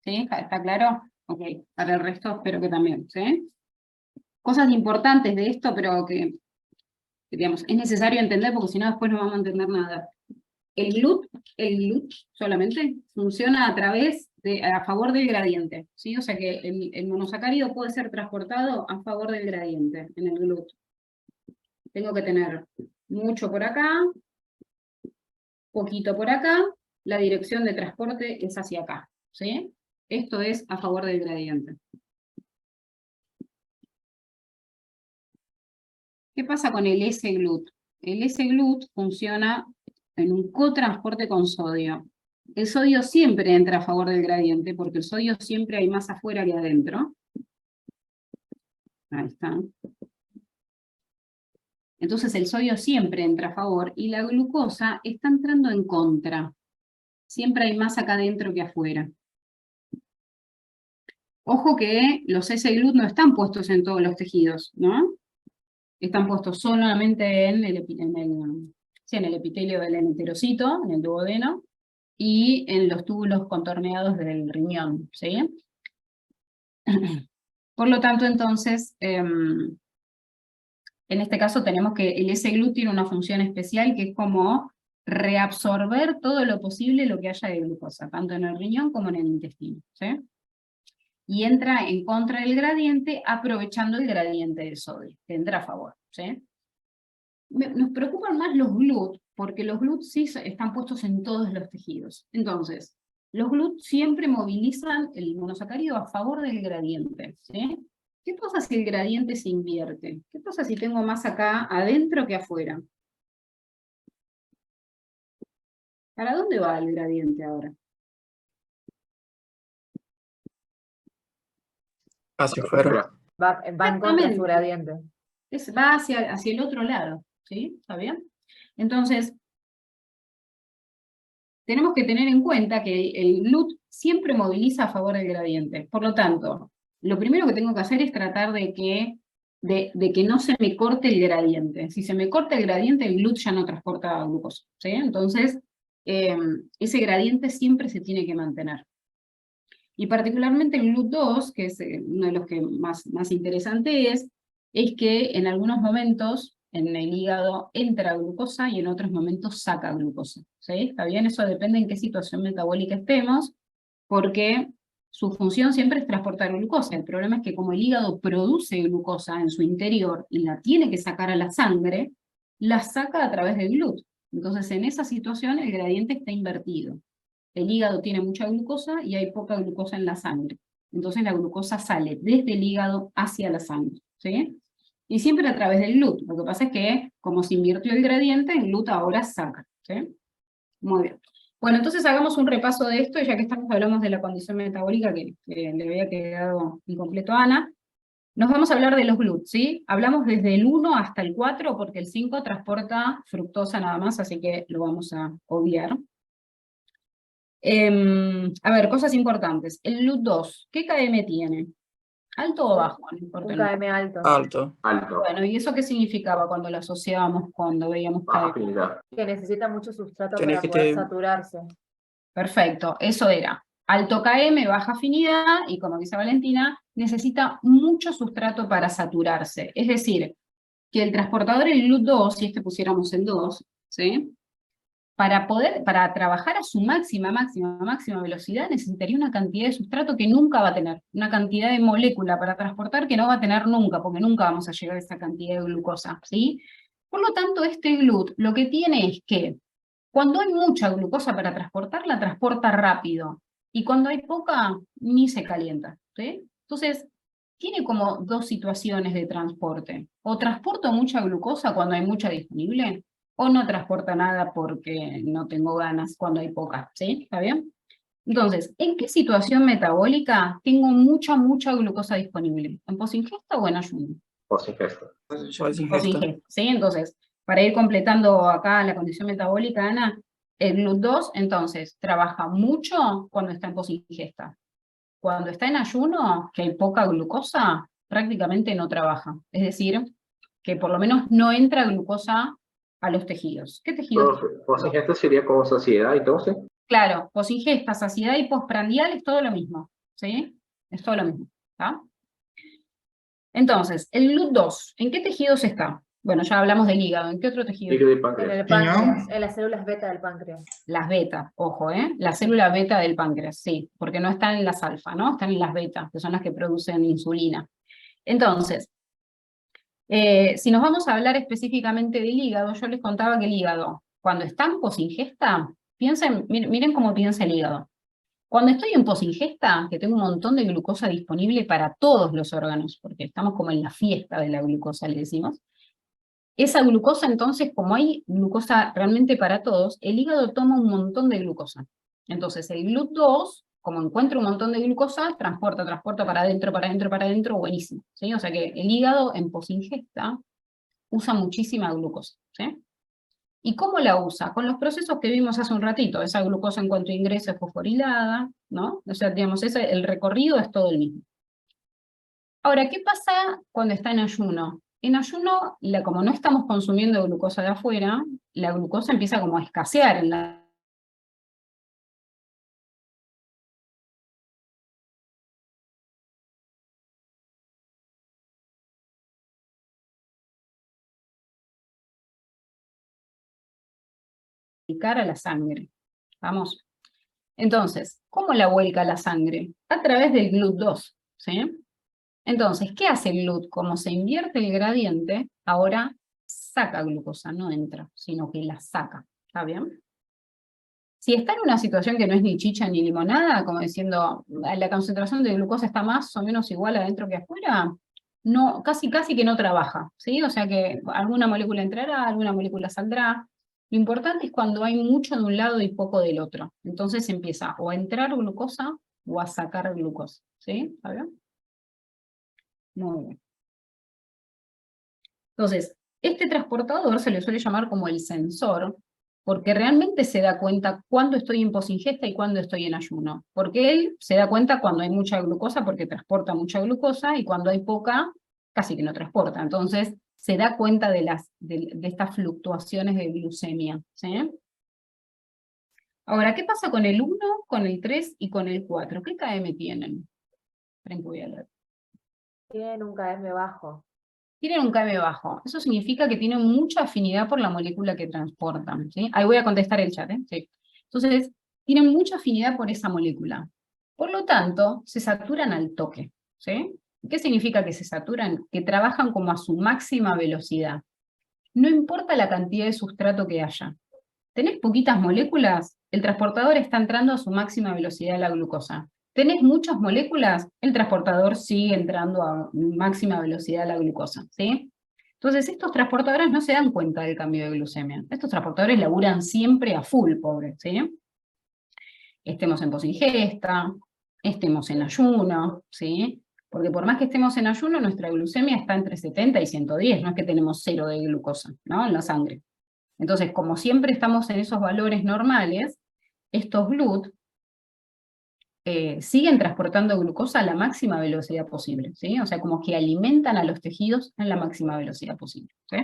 ¿sí? ¿Está claro? Ok, para el resto espero que también, ¿sí? Cosas importantes de esto, pero que digamos, es necesario entender porque si no después no vamos a entender nada. El GLUT solamente funciona a favor del gradiente, ¿sí? O sea que el monosacárido puede ser transportado a favor del gradiente en el GLUT. Tengo que tener mucho por acá, poquito por acá, la dirección de transporte es hacia acá, ¿sí? Esto es a favor del gradiente. ¿Qué pasa con el S-GLUT? El S-GLUT funciona en un cotransporte con sodio. El sodio siempre entra a favor del gradiente, porque el sodio siempre hay más afuera que adentro. Ahí está. Entonces el sodio siempre entra a favor, y la glucosa está entrando en contra. Siempre hay más acá adentro que afuera. Ojo que los S-GLUT no están puestos en todos los tejidos, ¿no? Están puestos solamente en el epitelio del enterocito, en el duodeno, y en los túbulos contorneados del riñón, ¿sí? Por lo tanto, entonces, en este caso tenemos que el S-GLUT tiene una función especial que es como reabsorber todo lo posible lo que haya de glucosa, tanto en el riñón como en el intestino, ¿sí? Y entra en contra del gradiente aprovechando el gradiente del sodio, que entra a favor, ¿sí? Nos preocupan más los GLUT, porque los GLUT sí están puestos en todos los tejidos. Entonces, los GLUT siempre movilizan el monosacárido a favor del gradiente, ¿sí? ¿Qué pasa si el gradiente se invierte? ¿Qué pasa si tengo más acá adentro que afuera? ¿Para dónde va el gradiente ahora? Hacia afuera. Va en contra de su gradiente. Va hacia el otro lado, ¿sí? ¿Está bien? Entonces, tenemos que tener en cuenta que el GLUT siempre moviliza a favor del gradiente. Por lo tanto, lo primero que tengo que hacer es tratar de que no se me corte el gradiente. Si se me corta el gradiente, el GLUT ya no transporta glucosa, ¿sí? Entonces, ese gradiente siempre se tiene que mantener. Y particularmente el GLUT2, que es uno de los que más interesante es que en algunos momentos en el hígado entra glucosa y en otros momentos saca glucosa, ¿sí? ¿Está bien? Eso depende en qué situación metabólica estemos, porque su función siempre es transportar glucosa. El problema es que como el hígado produce glucosa en su interior y la tiene que sacar a la sangre, la saca a través del GLUT. Entonces en esa situación el gradiente está invertido. El hígado tiene mucha glucosa y hay poca glucosa en la sangre. Entonces la glucosa sale desde el hígado hacia la sangre, ¿sí? Y siempre a través del GLUT. Lo que pasa es que, como se invirtió el gradiente, el GLUT ahora saca, ¿sí? Muy bien. Bueno, entonces hagamos un repaso de esto, ya que hablamos de la condición metabólica que le había quedado incompleto a Ana. Nos vamos a hablar de los GLUT, ¿sí? Hablamos desde el 1 hasta el 4, porque el 5 transporta fructosa nada más, así que lo vamos a obviar. A ver, cosas importantes. El GLUT2, ¿qué KM tiene? ¿Alto o bajo? No importa. Un KM alto. Alto. Alto. ¿Y eso qué significaba cuando lo asociábamos, cuando veíamos Baja KM? afinidad. Que necesita mucho sustrato Tiene para que poder te- saturarse. Perfecto, eso era. Alto KM, baja afinidad, y como dice Valentina, necesita mucho sustrato para saturarse. Es decir, que el transportador, el GLUT2, si pusiéramos el 2, ¿sí? Para trabajar a su máxima velocidad, necesitaría una cantidad de sustrato que nunca va a tener, una cantidad de molécula para transportar que no va a tener nunca, porque nunca vamos a llegar a esa cantidad de glucosa, ¿sí? Por lo tanto, este GLUT lo que tiene es que, cuando hay mucha glucosa para transportar, la transporta rápido, y cuando hay poca, ni se calienta, ¿sí? Entonces, tiene como dos situaciones de transporte. O transporto mucha glucosa cuando hay mucha disponible, o no transporta nada porque no tengo ganas cuando hay poca, ¿sí? ¿Está bien? Entonces, ¿en qué situación metabólica tengo mucha glucosa disponible? ¿En posingesta o en ayuno? Posingesta. Posingesta, ¿sí? Entonces, para ir completando acá la condición metabólica, Ana, el GLUT2, entonces, trabaja mucho cuando está en posingesta. Cuando está en ayuno, que hay poca glucosa, prácticamente no trabaja. Es decir, que por lo menos no entra glucosa a los tejidos. ¿Qué tejidos? Posingesta sería como saciedad, entonces. Claro, posingesta, saciedad y postprandial es todo lo mismo, ¿sí? es todo lo mismo, ¿está? Entonces, el GLUT2, ¿en qué tejidos está? Bueno, ya hablamos del hígado, ¿en qué otro tejido? Líquido y En páncreas. el páncreas, en las células beta del páncreas. Las beta, ojo, la célula beta del páncreas, sí, porque no están en las alfa, ¿no? Están en las beta, que son las que producen insulina. Entonces, si nos vamos a hablar específicamente del hígado, yo les contaba que el hígado, cuando está en posingesta, miren cómo piensa el hígado. Cuando estoy en posingesta, que tengo un montón de glucosa disponible para todos los órganos, porque estamos como en la fiesta de la glucosa, le decimos, esa glucosa entonces, como hay glucosa realmente para todos, el hígado toma un montón de glucosa. Entonces el GLUT2, como encuentra un montón de glucosa, transporta para adentro, buenísimo, ¿sí? O sea que el hígado en posingesta usa muchísima glucosa, ¿sí? ¿Y cómo la usa? Con los procesos que vimos hace un ratito, esa glucosa en cuanto ingresa es fosforilada, ¿no? O sea, digamos, el recorrido es todo el mismo. Ahora, ¿qué pasa cuando está en ayuno? En ayuno, como no estamos consumiendo glucosa de afuera, la glucosa empieza como a escasear en la a la sangre. ¿Vamos? Entonces, ¿cómo la vuelca a la sangre? A través del GLUT2, ¿sí? Entonces, ¿qué hace el GLUT? Como se invierte el gradiente, ahora saca glucosa, no entra, sino que la saca. ¿Está bien? Si está en una situación que no es ni chicha ni limonada, como diciendo, la concentración de glucosa está más o menos igual adentro que afuera, no, casi que no trabaja, ¿sí? O sea que alguna molécula entrará, alguna molécula saldrá. Lo importante es cuando hay mucho de un lado y poco del otro. Entonces empieza o a entrar glucosa o a sacar glucosa, ¿sí? ¿Está bien? Muy bien. Entonces, este transportador se le suele llamar como el sensor, porque realmente se da cuenta cuándo estoy en posingesta y cuándo estoy en ayuno. Porque él se da cuenta cuando hay mucha glucosa, porque transporta mucha glucosa, y cuando hay poca, casi que no transporta. Entonces, se da cuenta de estas fluctuaciones de glucemia, ¿sí? Ahora, ¿qué pasa con el 1, con el 3 y con el 4? ¿Qué KM tienen? Esperen que voy a leer. Tienen un KM bajo. Tienen un KM bajo. Eso significa que tienen mucha afinidad por la molécula que transportan, ¿sí? Ahí voy a contestar el chat, ¿eh? Sí. Entonces, tienen mucha afinidad por esa molécula. Por lo tanto, se saturan al toque, ¿sí? ¿Qué significa que se saturan? Que trabajan como a su máxima velocidad. No importa la cantidad de sustrato que haya. ¿Tenés poquitas moléculas? El transportador está entrando a su máxima velocidad de la glucosa. ¿Tenés muchas moléculas? El transportador sigue entrando a máxima velocidad de la glucosa, ¿sí? Entonces, estos transportadores no se dan cuenta del cambio de glucemia. Estos transportadores laburan siempre a full, pobre, ¿sí? Estemos en posingesta, estemos en ayuno, ¿sí? Porque por más que estemos en ayuno, nuestra glucemia está entre 70 y 110, no es que tenemos 0 de glucosa, ¿no? En la sangre. Entonces, como siempre estamos en esos valores normales, estos GLUT siguen transportando glucosa a la máxima velocidad posible, ¿sí? O sea, como que alimentan a los tejidos en la máxima velocidad posible, ¿sí?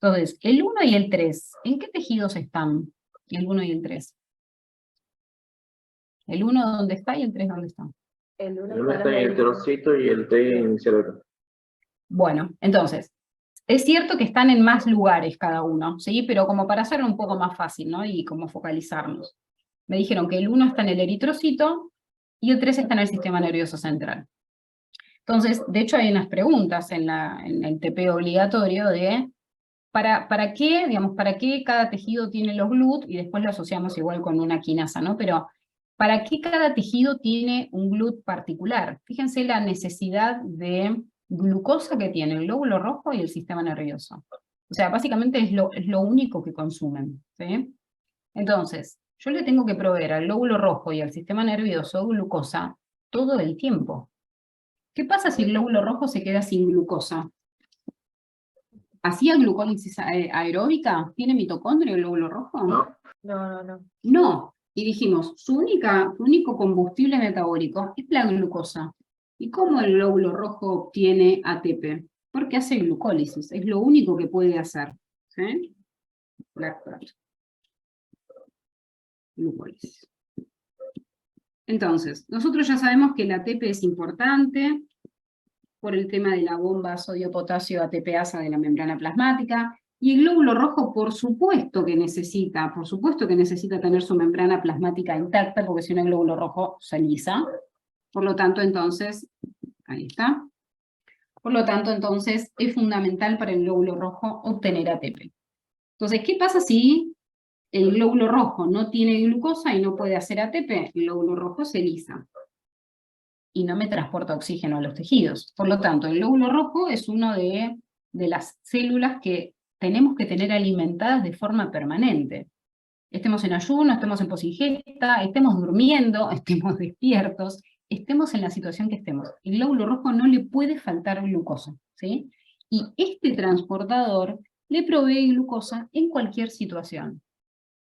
Entonces, el 1 y el 3, ¿en qué tejidos están? El 1 y el 3. ¿El 1 dónde está y el 3 dónde está? El 1 Uno está en el trocito y el T en el cerebro. Bueno, entonces, es cierto que están en más lugares cada uno, ¿sí? Pero como para hacerlo un poco más fácil, ¿no? Y como focalizarnos. Me dijeron que el 1 está en el eritrocito y el 3 está en el sistema nervioso central. Entonces, de hecho hay unas preguntas en el TP obligatorio de ¿para qué, digamos, para qué cada tejido tiene los GLUT? Y después lo asociamos igual con una quinasa, ¿no? Pero ¿para qué cada tejido tiene un GLUT particular? Fíjense la necesidad de glucosa que tiene el glóbulo rojo y el sistema nervioso. O sea, básicamente es lo único que consumen, ¿sí? Entonces, yo le tengo que proveer al glóbulo rojo y al sistema nervioso glucosa todo el tiempo. ¿Qué pasa si el glóbulo rojo se queda sin glucosa? ¿Hacía glucólisis aeróbica? ¿Tiene mitocondria el glóbulo rojo? No. No. No. Y dijimos, su único combustible metabólico es la glucosa. ¿Y cómo el glóbulo rojo obtiene ATP? Porque hace glucólisis, es lo único que puede hacer. ¿Sí? Lactato. Glucólisis. Entonces, nosotros ya sabemos que el ATP es importante por el tema de la bomba sodio-potasio ATPasa de la membrana plasmática, y el glóbulo rojo por supuesto que necesita tener su membrana plasmática intacta, porque si no el glóbulo rojo se lisa. Por lo tanto, entonces, ahí está. Por lo tanto, entonces, es fundamental para el glóbulo rojo obtener ATP. Entonces, ¿qué pasa si el glóbulo rojo no tiene glucosa y no puede hacer ATP? El glóbulo rojo se lisa y no me transporta oxígeno a los tejidos. Por lo tanto, el glóbulo rojo es una de las células que tenemos que tener alimentadas de forma permanente. Estemos en ayuno, estemos en posingesta, estemos durmiendo, estemos despiertos, estemos en la situación que estemos. El glóbulo rojo no le puede faltar glucosa, ¿sí? Y este transportador le provee glucosa en cualquier situación.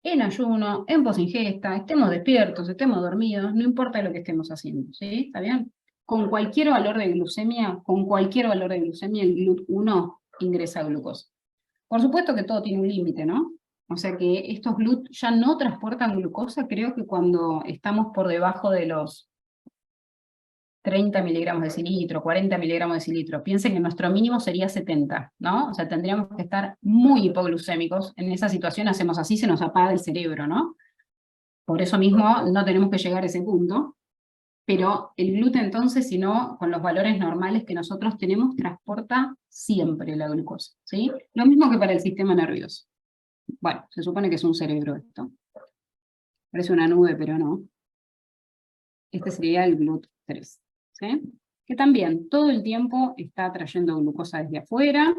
En ayuno, en posingesta, estemos despiertos, estemos dormidos, no importa lo que estemos haciendo, ¿sí? ¿Está bien? Con cualquier valor de glucemia, el GLUT1 ingresa glucosa. Por supuesto que todo tiene un límite, ¿no? O sea que estos GLUT ya no transportan glucosa, creo que cuando estamos por debajo de los 30 miligramos de decilitro, 40 miligramos de decilitro. Piensen que nuestro mínimo sería 70, ¿no? O sea, tendríamos que estar muy hipoglucémicos. En esa situación hacemos así, se nos apaga el cerebro, ¿no? Por eso mismo no tenemos que llegar a ese punto. Pero el gluten entonces, si no, con los valores normales que nosotros tenemos, transporta siempre la glucosa, ¿sí? Lo mismo que para el sistema nervioso. Bueno, se supone que es un cerebro esto. Parece una nube, pero no. Este sería el GLUT3, ¿sí? Que también todo el tiempo está trayendo glucosa desde afuera,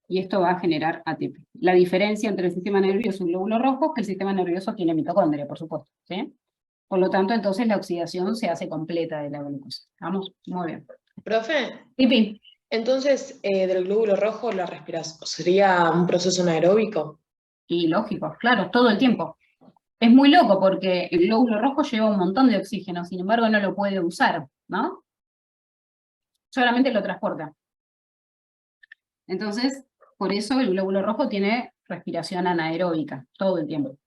y esto va a generar ATP. La diferencia entre el sistema nervioso y el glóbulo rojo es que el sistema nervioso tiene mitocondria, por supuesto, ¿sí? Por lo tanto, entonces la oxidación se hace completa de la glucosa. ¿Vamos? Muy bien. Profe, Pipi. entonces del glóbulo rojo la respiración sería un proceso anaeróbico. Y lógico, claro, todo el tiempo. Es muy loco porque el glóbulo rojo lleva un montón de oxígeno, sin embargo no lo puede usar, ¿no? Solamente lo transporta. Entonces, por eso el glóbulo rojo tiene respiración anaeróbica, todo el tiempo.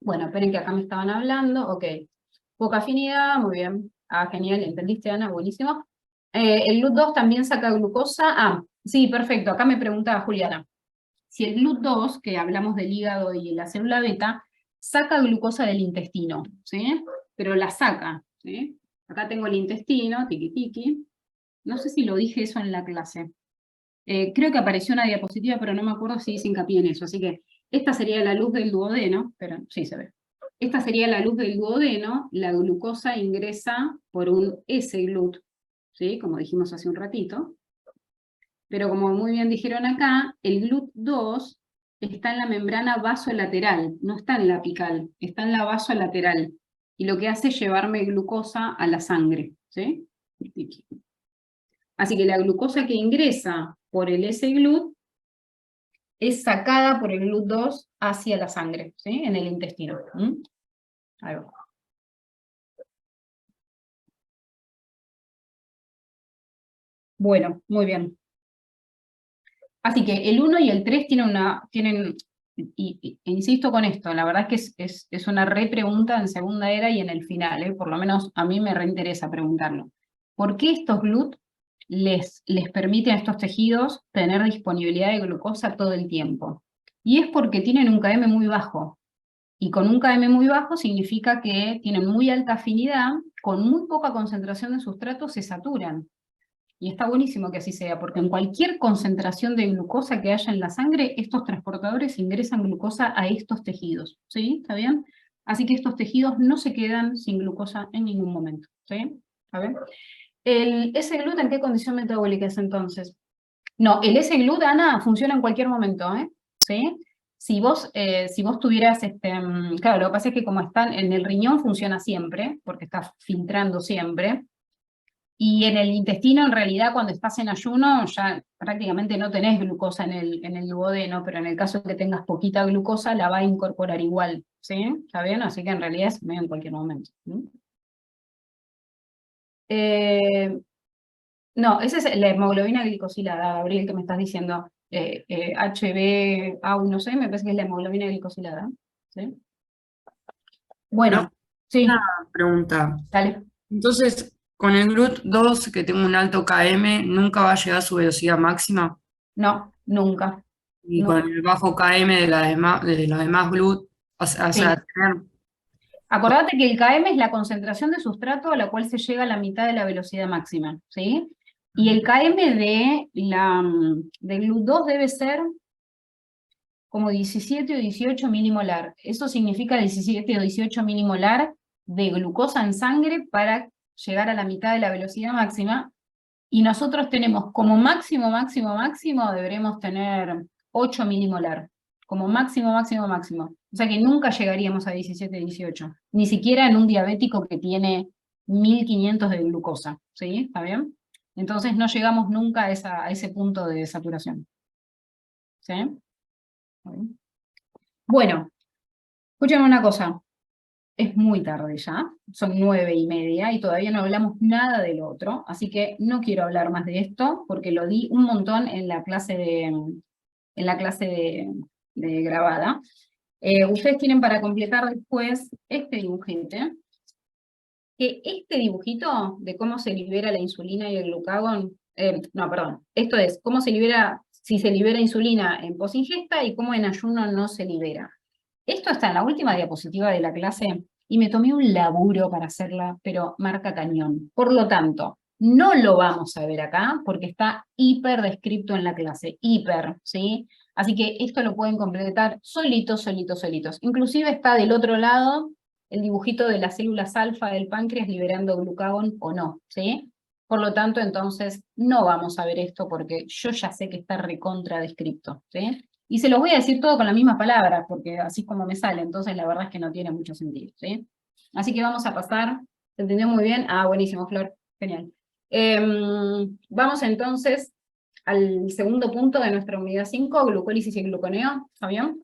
Bueno, esperen que acá me estaban hablando, ok. Poca afinidad, muy bien. Ah, genial, ¿entendiste, Ana? Buenísimo. El GLUT2 también saca glucosa. Ah, sí, perfecto, acá me preguntaba Juliana. Si el GLUT2, que hablamos del hígado y la célula beta, saca glucosa del intestino, ¿sí? Pero la saca, ¿sí? Acá tengo el intestino, tiki tiki. No sé si lo dije eso en la clase. Creo que apareció una diapositiva, pero no me acuerdo si hice hincapié en eso. Así que esta sería la luz del duodeno, pero sí se ve. Esta sería la luz del duodeno, la glucosa ingresa por un S-GLUT, ¿sí? Como dijimos hace un ratito. Pero como muy bien dijeron acá, el GLUT2 está en la membrana vasolateral, no está en la apical, está en la vasolateral. Y lo que hace es llevarme glucosa a la sangre, ¿sí? Así que la glucosa que ingresa por el S-GLUT es sacada por el GLUT2 hacia la sangre, ¿sí? En el intestino. Ahí va. Bueno, muy bien. Así que el 1 y el 3 insisto con esto, la verdad es que es una repregunta en segunda era y en el final, por lo menos a mí me reinteresa preguntarlo. ¿Por qué estos GLUT les permiten a estos tejidos tener disponibilidad de glucosa todo el tiempo? Y es porque tienen un KM muy bajo. Y con un KM muy bajo significa que tienen muy alta afinidad, con muy poca concentración de sustrato se saturan. Y está buenísimo que así sea, porque en cualquier concentración de glucosa que haya en la sangre, estos transportadores ingresan glucosa a estos tejidos, ¿sí? ¿Está bien? Así que estos tejidos no se quedan sin glucosa en ningún momento, ¿sí? ¿Está bien? ¿El S-GLUT en qué condición metabólica es entonces? No, el S-GLUT, Ana, funciona en cualquier momento, ¿sí? Si vos tuvieras, claro, lo que pasa es que como están en el riñón funciona siempre, porque está filtrando siempre, y en el intestino, en realidad, cuando estás en ayuno, ya prácticamente no tenés glucosa en el duodeno, pero en el caso de que tengas poquita glucosa, la va a incorporar igual, ¿sí? ¿Está bien? Así que en realidad es medio en cualquier momento. No, esa es la hemoglobina glicosilada, Gabriel, que me estás diciendo. HbA1c, me parece que es la hemoglobina glicosilada, ¿sí? Bueno, sí, Una pregunta. dale. Entonces, con el GLUT2, que tengo un alto KM, ¿nunca va a llegar a su velocidad máxima? No, nunca. Y con Nunca. el bajo KM de los demás GLUT, o sea, Sí. tener- Acordate que el KM es la concentración de sustrato a la cual se llega a la mitad de la velocidad máxima, ¿sí? Y el KM del GLUT2 debe ser como 17 o 18 milimolar. Eso significa 17 o 18 milimolar de glucosa en sangre para llegar a la mitad de la velocidad máxima. Y nosotros tenemos como máximo, máximo, máximo, deberemos tener 8 milimolar. Como máximo, máximo, máximo. O sea que nunca llegaríamos a 17, 18. Ni siquiera en un diabético que tiene 1500 de glucosa. ¿Sí? ¿Está bien? Entonces no llegamos nunca a ese punto de saturación. ¿Sí? ¿Está bien? Bueno, escúchame una cosa. Es muy tarde ya, son 9:30 y todavía no hablamos nada del otro, así que no quiero hablar más de esto porque lo di un montón en la clase de grabada. Ustedes tienen para completar después este dibujito, que este dibujito de cómo se libera la insulina y el glucagón, no, perdón, esto es cómo se libera, si se libera insulina en posingesta y cómo en ayuno no se libera. Esto está en la última diapositiva de la clase y me tomé un laburo para hacerla, pero marca cañón. Por lo tanto, no lo vamos a ver acá porque está hiper descrito en la clase, hiper, ¿sí? Así que esto lo pueden completar solitos, solitos, solitos. Inclusive está del otro lado el dibujito de las células alfa del páncreas liberando glucagón o no, ¿sí? Por lo tanto, entonces, no vamos a ver esto porque yo ya sé que está recontra descripto, ¿sí? Y se los voy a decir todo con las mismas palabras, porque así es como me sale, entonces la verdad es que no tiene mucho sentido, ¿sí? Así que vamos a pasar, ¿se entendió muy bien? Ah, buenísimo, Flor, genial. Vamos entonces al segundo punto de nuestra unidad 5, glucólisis y gluconeo, ¿está bien?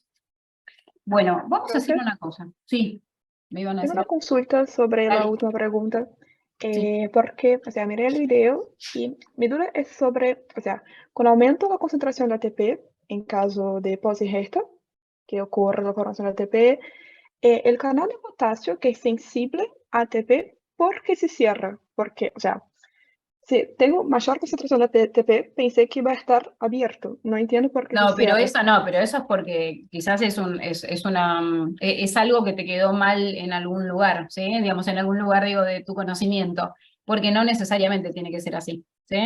Bueno, vamos a hacer Profe, una cosa, sí, me iban a tengo decir, una consulta sobre la dale, última pregunta, sí. porque, o sea, miré el video y mi duda es sobre, o sea, con aumento la concentración de ATP, en caso de posigesta, que ocurre la formación de ATP, el canal de potasio que es sensible a ATP, ¿por qué se cierra? Porque, o sea, si tengo mayor concentración de ATP, pensé que iba a estar abierto, no entiendo por qué se No, pero cierra. eso no, pero eso es porque quizás es algo que te quedó mal en algún lugar, ¿sí? Digamos, en algún lugar, digo, de tu conocimiento, porque no necesariamente tiene que ser así, ¿sí?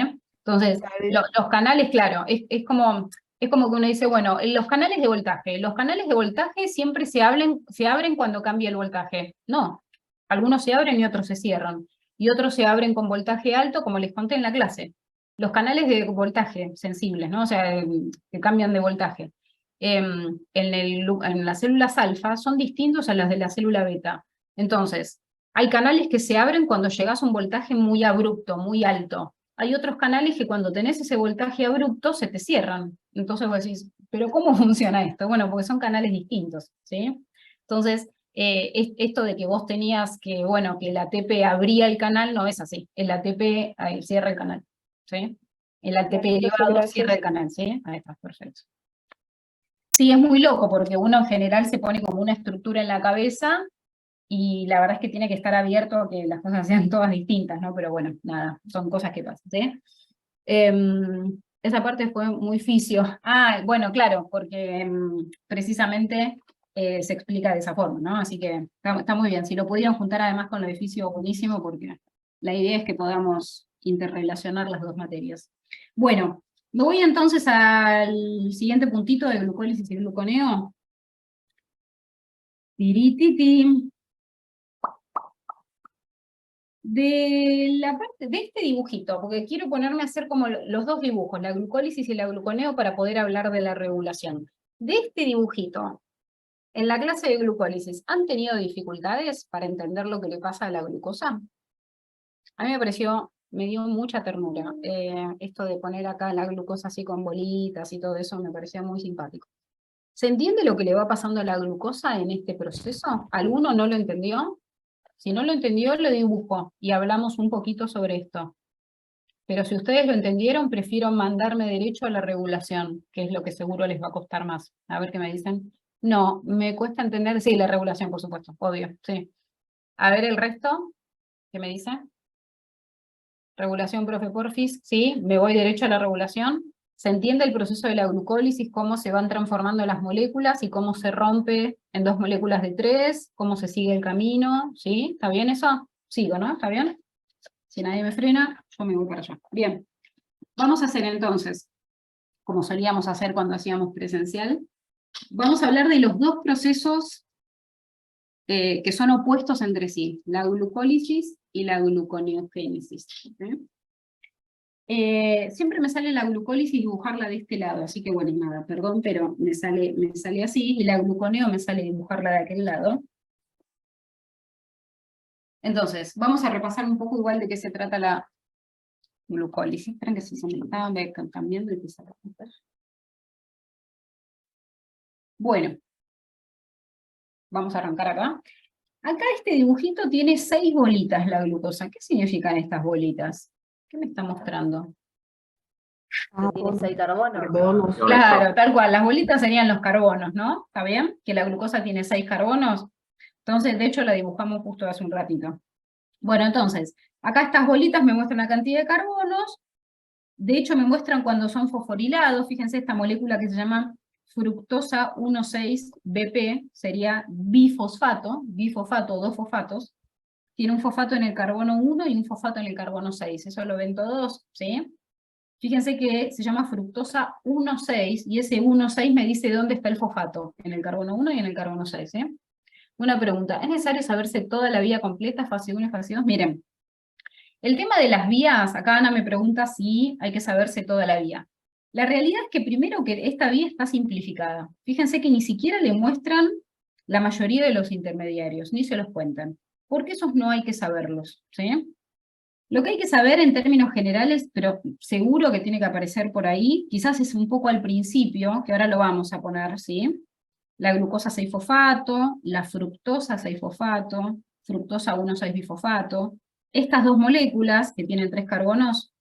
Entonces, Vale. los canales, claro, es como que uno dice, bueno, los canales de voltaje siempre se abren cuando cambia el voltaje. No, algunos se abren y otros se cierran, y otros se abren con voltaje alto, como les conté en la clase. Los canales de voltaje sensibles, ¿no? O sea, que cambian de voltaje, en las células alfa son distintos a las de la célula beta. Entonces, hay canales que se abren cuando llegas a un voltaje muy abrupto, muy alto. Hay otros canales que cuando tenés ese voltaje abrupto se te cierran. Entonces vos decís, ¿pero cómo funciona esto? Bueno, porque son canales distintos, ¿sí? Entonces, esto de que vos tenías que, bueno, que el ATP abría el canal, no es así. El ATP cierra el canal, ¿sí? El ATP Vale, entonces, elevado cierra el gracias. canal, ¿sí? Ahí está, perfecto. Sí, es muy loco porque uno en general se pone como una estructura en la cabeza y la verdad es que tiene que estar abierto a que las cosas sean todas distintas, ¿no? Pero bueno, nada, son cosas que pasan, ¿sí? Esa parte fue muy fisio. Ah, bueno, claro, porque precisamente se explica de esa forma, ¿no? Así que está muy bien. Si lo pudieran juntar además con lo de fisio, buenísimo, porque la idea es que podamos interrelacionar las dos materias. Bueno, me voy entonces al siguiente puntito de glucólisis y gluconeo. Tirititi. De la parte de este dibujito, porque quiero ponerme a hacer como los dos dibujos, la glucólisis y la gluconeo, para poder hablar de la regulación. De este dibujito, en la clase de glucólisis, ¿han tenido dificultades para entender lo que le pasa a la glucosa? A mí me dio mucha ternura. Esto de poner acá la glucosa así con bolitas y todo eso me parecía muy simpático. ¿Se entiende lo que le va pasando a la glucosa en este proceso? ¿Alguno no lo entendió? Si no lo entendió, lo dibujo y hablamos un poquito sobre esto. Pero si ustedes lo entendieron, prefiero mandarme derecho a la regulación, que es lo que seguro les va a costar más. A ver qué me dicen. No, me cuesta entender, sí, la regulación, por supuesto, obvio, sí. A ver el resto, ¿qué me dice? Regulación, profe, porfis, sí, me voy derecho a la regulación. Se entiende el proceso de la glucólisis, cómo se van transformando las moléculas y cómo se rompe en 2 moléculas de 3, cómo se sigue el camino, ¿sí? ¿Está bien eso? Sigo, ¿no? ¿Está bien? Si nadie me frena, yo me voy para allá. Bien, vamos a hacer entonces, como solíamos hacer cuando hacíamos presencial, vamos a hablar de los dos procesos que son opuestos entre sí, la glucólisis y la gluconeogénesis. Siempre me sale la glucólisis dibujarla de este lado, así que bueno, nada, perdón, pero me sale así, y la gluconeo me sale dibujarla de aquel lado. Entonces, vamos a repasar un poco igual de qué se trata la glucólisis. Esperen que se me está cambiando y empieza a romper. Bueno, vamos a arrancar acá. Acá este dibujito tiene 6 bolitas la glucosa. ¿Qué significan estas bolitas? ¿Qué me está mostrando? Que tiene 6 carbonos. Carbonos. Claro, tal cual, las bolitas serían los carbonos, ¿no? ¿Está bien? Que la glucosa tiene 6 carbonos. Entonces, de hecho, la dibujamos justo hace un ratito. Bueno, entonces, acá estas bolitas me muestran la cantidad de carbonos. De hecho, me muestran cuando son fosforilados. Fíjense esta molécula que se llama fructosa 1,6-BP, sería bifosfato, dos fosfatos. Tiene un fosfato en el carbono 1 y un fosfato en el carbono 6. Eso lo ven todos, ¿sí? Fíjense que se llama fructosa 1,6, y ese 1,6 me dice dónde está el fosfato, en el carbono 1 y en el carbono 6, ¿eh? Una pregunta, ¿es necesario saberse toda la vía completa, fase 1 y fase 2? Miren, el tema de las vías, acá Ana me pregunta si hay que saberse toda la vía. La realidad es que primero que esta vía está simplificada. Fíjense que ni siquiera le muestran la mayoría de los intermediarios, ni se los cuentan, porque esos no hay que saberlos, ¿sí? Lo que hay que saber en términos generales, pero seguro que tiene que aparecer por ahí, quizás es un poco al principio, que ahora lo vamos a poner, ¿sí? La glucosa 6-fosfato, la fructosa 6-fosfato, fructosa 1,6-bifosfato. Estas dos moléculas, que tienen 3 carbonos,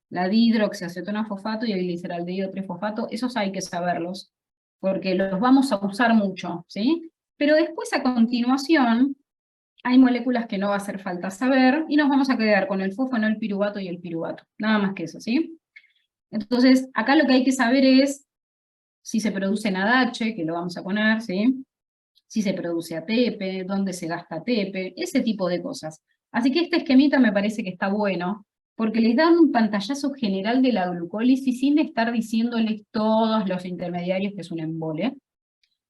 la dihidroxiacetona-fosfato y el gliceraldehído 3-fosfato, esos hay que saberlos, porque los vamos a usar mucho, ¿sí? Pero después, a continuación, hay moléculas que no va a hacer falta saber, y nos vamos a quedar con el fosfonol piruvato y el piruvato, nada más que eso, ¿sí? Entonces, acá lo que hay que saber es si se produce en ADH, que lo vamos a poner, ¿sí? Si se produce ATP, dónde se gasta ATP, ese tipo de cosas. Así que este esquemita me parece que está bueno, porque les dan un pantallazo general de la glucólisis sin estar diciéndoles todos los intermediarios, que es un embole.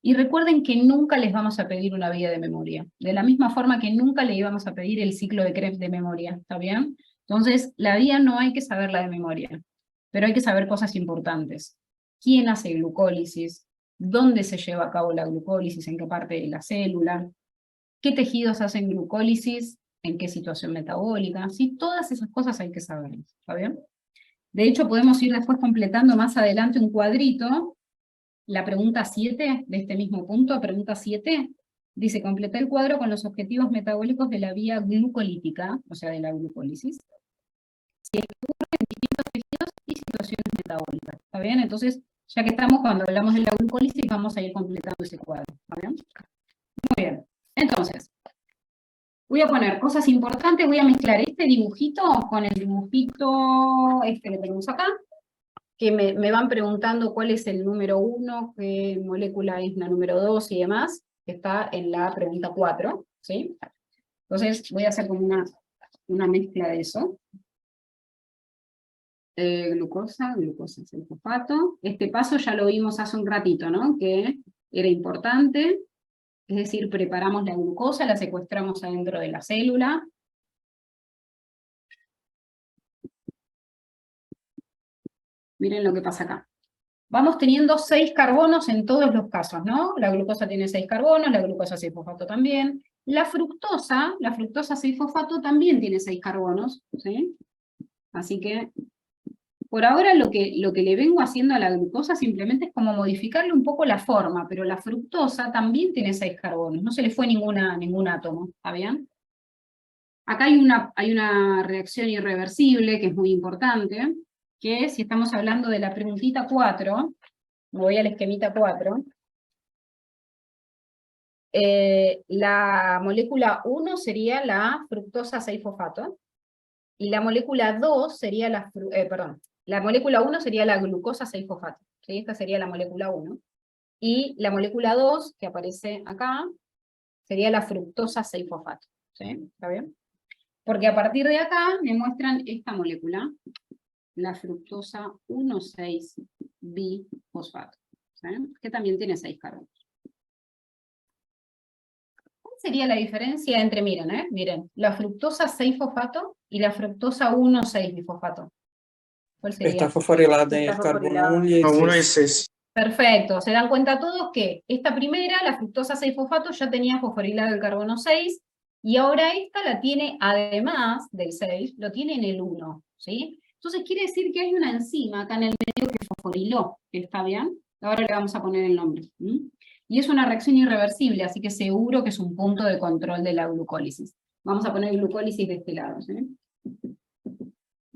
Y recuerden que nunca les vamos a pedir una vía de memoria, de la misma forma que nunca le íbamos a pedir el ciclo de Krebs de memoria, ¿está bien? Entonces, la vía no hay que saberla de memoria, pero hay que saber cosas importantes. ¿Quién hace glucólisis? ¿Dónde se lleva a cabo la glucólisis? ¿En qué parte de la célula? ¿Qué tejidos hacen glucólisis? ¿En qué situación metabólica? Sí, todas esas cosas hay que saberlas, ¿está bien? De hecho, podemos ir después completando más adelante un cuadrito. La pregunta 7 de este mismo punto, pregunta 7, dice: completa el cuadro con los objetivos metabólicos de la vía glucolítica, o sea, de la glucólisis, si es que ocurre en distintos tejidos y situaciones metabólicas, ¿está bien? Entonces, ya que estamos, cuando hablamos de la glucólisis, vamos a ir completando ese cuadro, ¿está bien? Muy bien, entonces, voy a poner cosas importantes, voy a mezclar este dibujito con el dibujito este que tenemos acá, que me van preguntando cuál es el número 1, qué molécula es la número 2 y demás, que está en la pregunta 4, ¿sí? Entonces voy a hacer como una mezcla de eso. Glucosa 6-fosfato. Este paso ya lo vimos hace un ratito, ¿no? Que era importante, es decir, preparamos la glucosa, la secuestramos adentro de la célula. Miren lo que pasa acá. Vamos teniendo 6 carbonos en todos los casos, ¿no? La glucosa tiene 6 carbonos, la glucosa 6-fosfato también. La fructosa 6-fosfato también tiene 6 carbonos, ¿sí? Así que, por ahora lo que le vengo haciendo a la glucosa simplemente es como modificarle un poco la forma, pero la fructosa también tiene 6 carbonos, no se le fue ningún átomo, ¿está bien? Acá hay una reacción irreversible que es muy importante, que si estamos hablando de la preguntita 4, me voy al esquemita 4, La molécula 1 sería la fructosa 6-fosfato, y la molécula 2 sería la molécula 1 sería la glucosa 6-fosfato, ¿sí? Esta sería la molécula 1. Y la molécula 2, que aparece acá, sería la fructosa 6-fosfato, ¿sí? ¿Está bien? Porque a partir de acá me muestran esta molécula, la fructosa 1,6-bifosfato, ¿sí? Que también tiene 6 carbonos. ¿Cuál sería la diferencia entre, miren, la fructosa 6-fosfato y la fructosa 1,6-bifosfato? ¿Cuál sería? Está fosforilada en el Está carbono fosforilada. 1 y el 1 y 6. 6. Perfecto, se dan cuenta todos que esta primera, la fructosa 6-fosfato, ya tenía fosforilado el carbono 6, y ahora esta la tiene, además del 6, lo tiene en el 1, ¿sí? Entonces quiere decir que hay una enzima acá en el medio que fosforiló, ¿está bien? Ahora le vamos a poner el nombre. Y es una reacción irreversible, así que seguro que es un punto de control de la glucólisis. Vamos a poner glucólisis de este lado, ¿sí?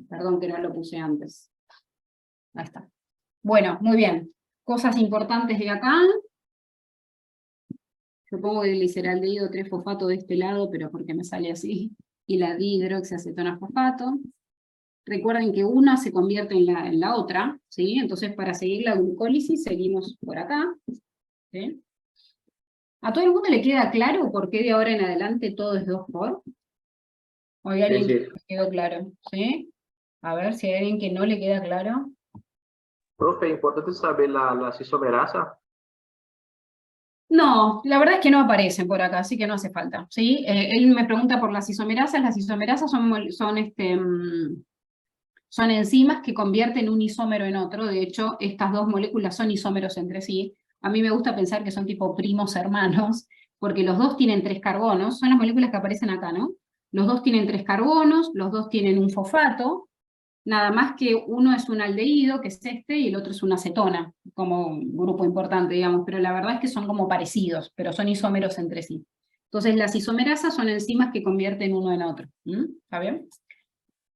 Perdón que no lo puse antes. Ahí está. Bueno, muy bien. Cosas importantes de acá. Yo pongo el gliceraldehído 3-fosfato de este lado, pero porque me sale así. Y la dihidroxiacetona-fosfato. Recuerden que una se convierte en la otra, ¿sí? Entonces para seguir la glucólisis seguimos por acá, ¿sí? ¿A todo el mundo le queda claro por qué de ahora en adelante todo es 2-por? ¿O hay alguien que le quedó claro? ¿Sí? A ver si hay alguien que no le queda claro. Profe, importante saber la isomerasa. No, la verdad es que no aparecen por acá, así que no hace falta, ¿sí? Él me pregunta por las isomerasas son enzimas que convierten un isómero en otro. De hecho, estas dos moléculas son isómeros entre sí. A mí me gusta pensar que son tipo primos hermanos, porque los dos tienen 3 carbonos, son las moléculas que aparecen acá, ¿no? Los dos tienen 3 carbonos, los dos tienen un fosfato, nada más que uno es un aldehído, que es este, y el otro es una acetona, como un grupo importante, digamos, pero la verdad es que son como parecidos, pero son isómeros entre sí. Entonces las isomerasas son enzimas que convierten uno en otro. ¿Está bien?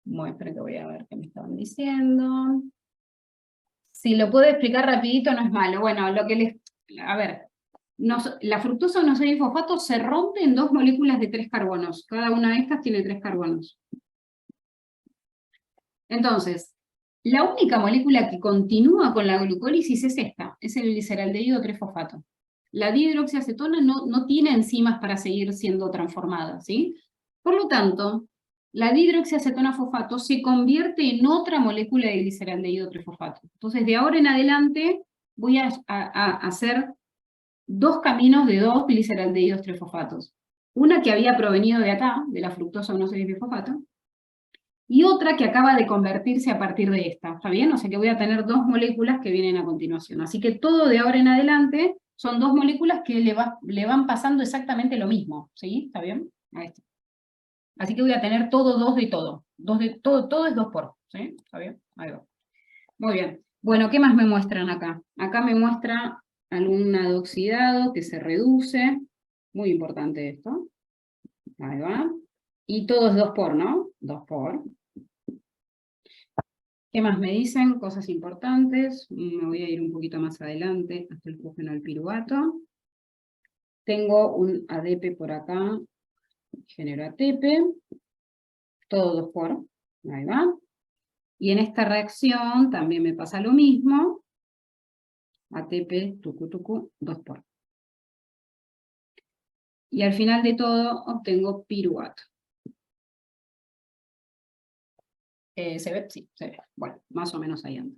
Bueno, espera que voy a ver qué me estaban diciendo. Si lo puedo explicar rapidito no es malo. Bueno, lo que les... A ver, la fructosa 1,6-fosfato se rompe en 2 moléculas de 3 carbonos. Cada una de estas tiene 3 carbonos. Entonces, la única molécula que continúa con la glucólisis es esta, es el gliceraldehído 3-fosfato. La dihidroxiacetona no tiene enzimas para seguir siendo transformada, ¿sí? Por lo tanto, la dihidroxiacetona-fosfato se convierte en otra molécula de gliceraldehído 3-fosfato. Entonces, de ahora en adelante, voy a hacer 2 caminos de 2 gliceraldehídos 3-fosfatos. Una que había provenido de acá, de la fructosa 1,6-bifosfato, y otra que acaba de convertirse a partir de esta, ¿está bien? O sea que voy a tener 2 moléculas que vienen a continuación. Así que todo de ahora en adelante son 2 moléculas que le van pasando exactamente lo mismo, ¿sí? ¿Está bien? Ahí está. Así que voy a tener todo 2 de todo. Todo es 2-por, ¿sí? ¿Está bien? Ahí va. Muy bien. Bueno, ¿qué más me muestran acá? Acá me muestra algún adoxidado que se reduce. Muy importante esto. Ahí va. Y todo es 2-por, ¿no? 2-por. ¿Qué más me dicen? Cosas importantes. Me voy a ir un poquito más adelante hasta el flugenol piruvato. Tengo un ADP por acá. Genero ATP. Todo 2-por. Ahí va. Y en esta reacción también me pasa lo mismo. ATP, tucu, 2-por. Y al final de todo obtengo piruvato. ¿Se ve? Sí, se ve. Bueno, más o menos ahí anda.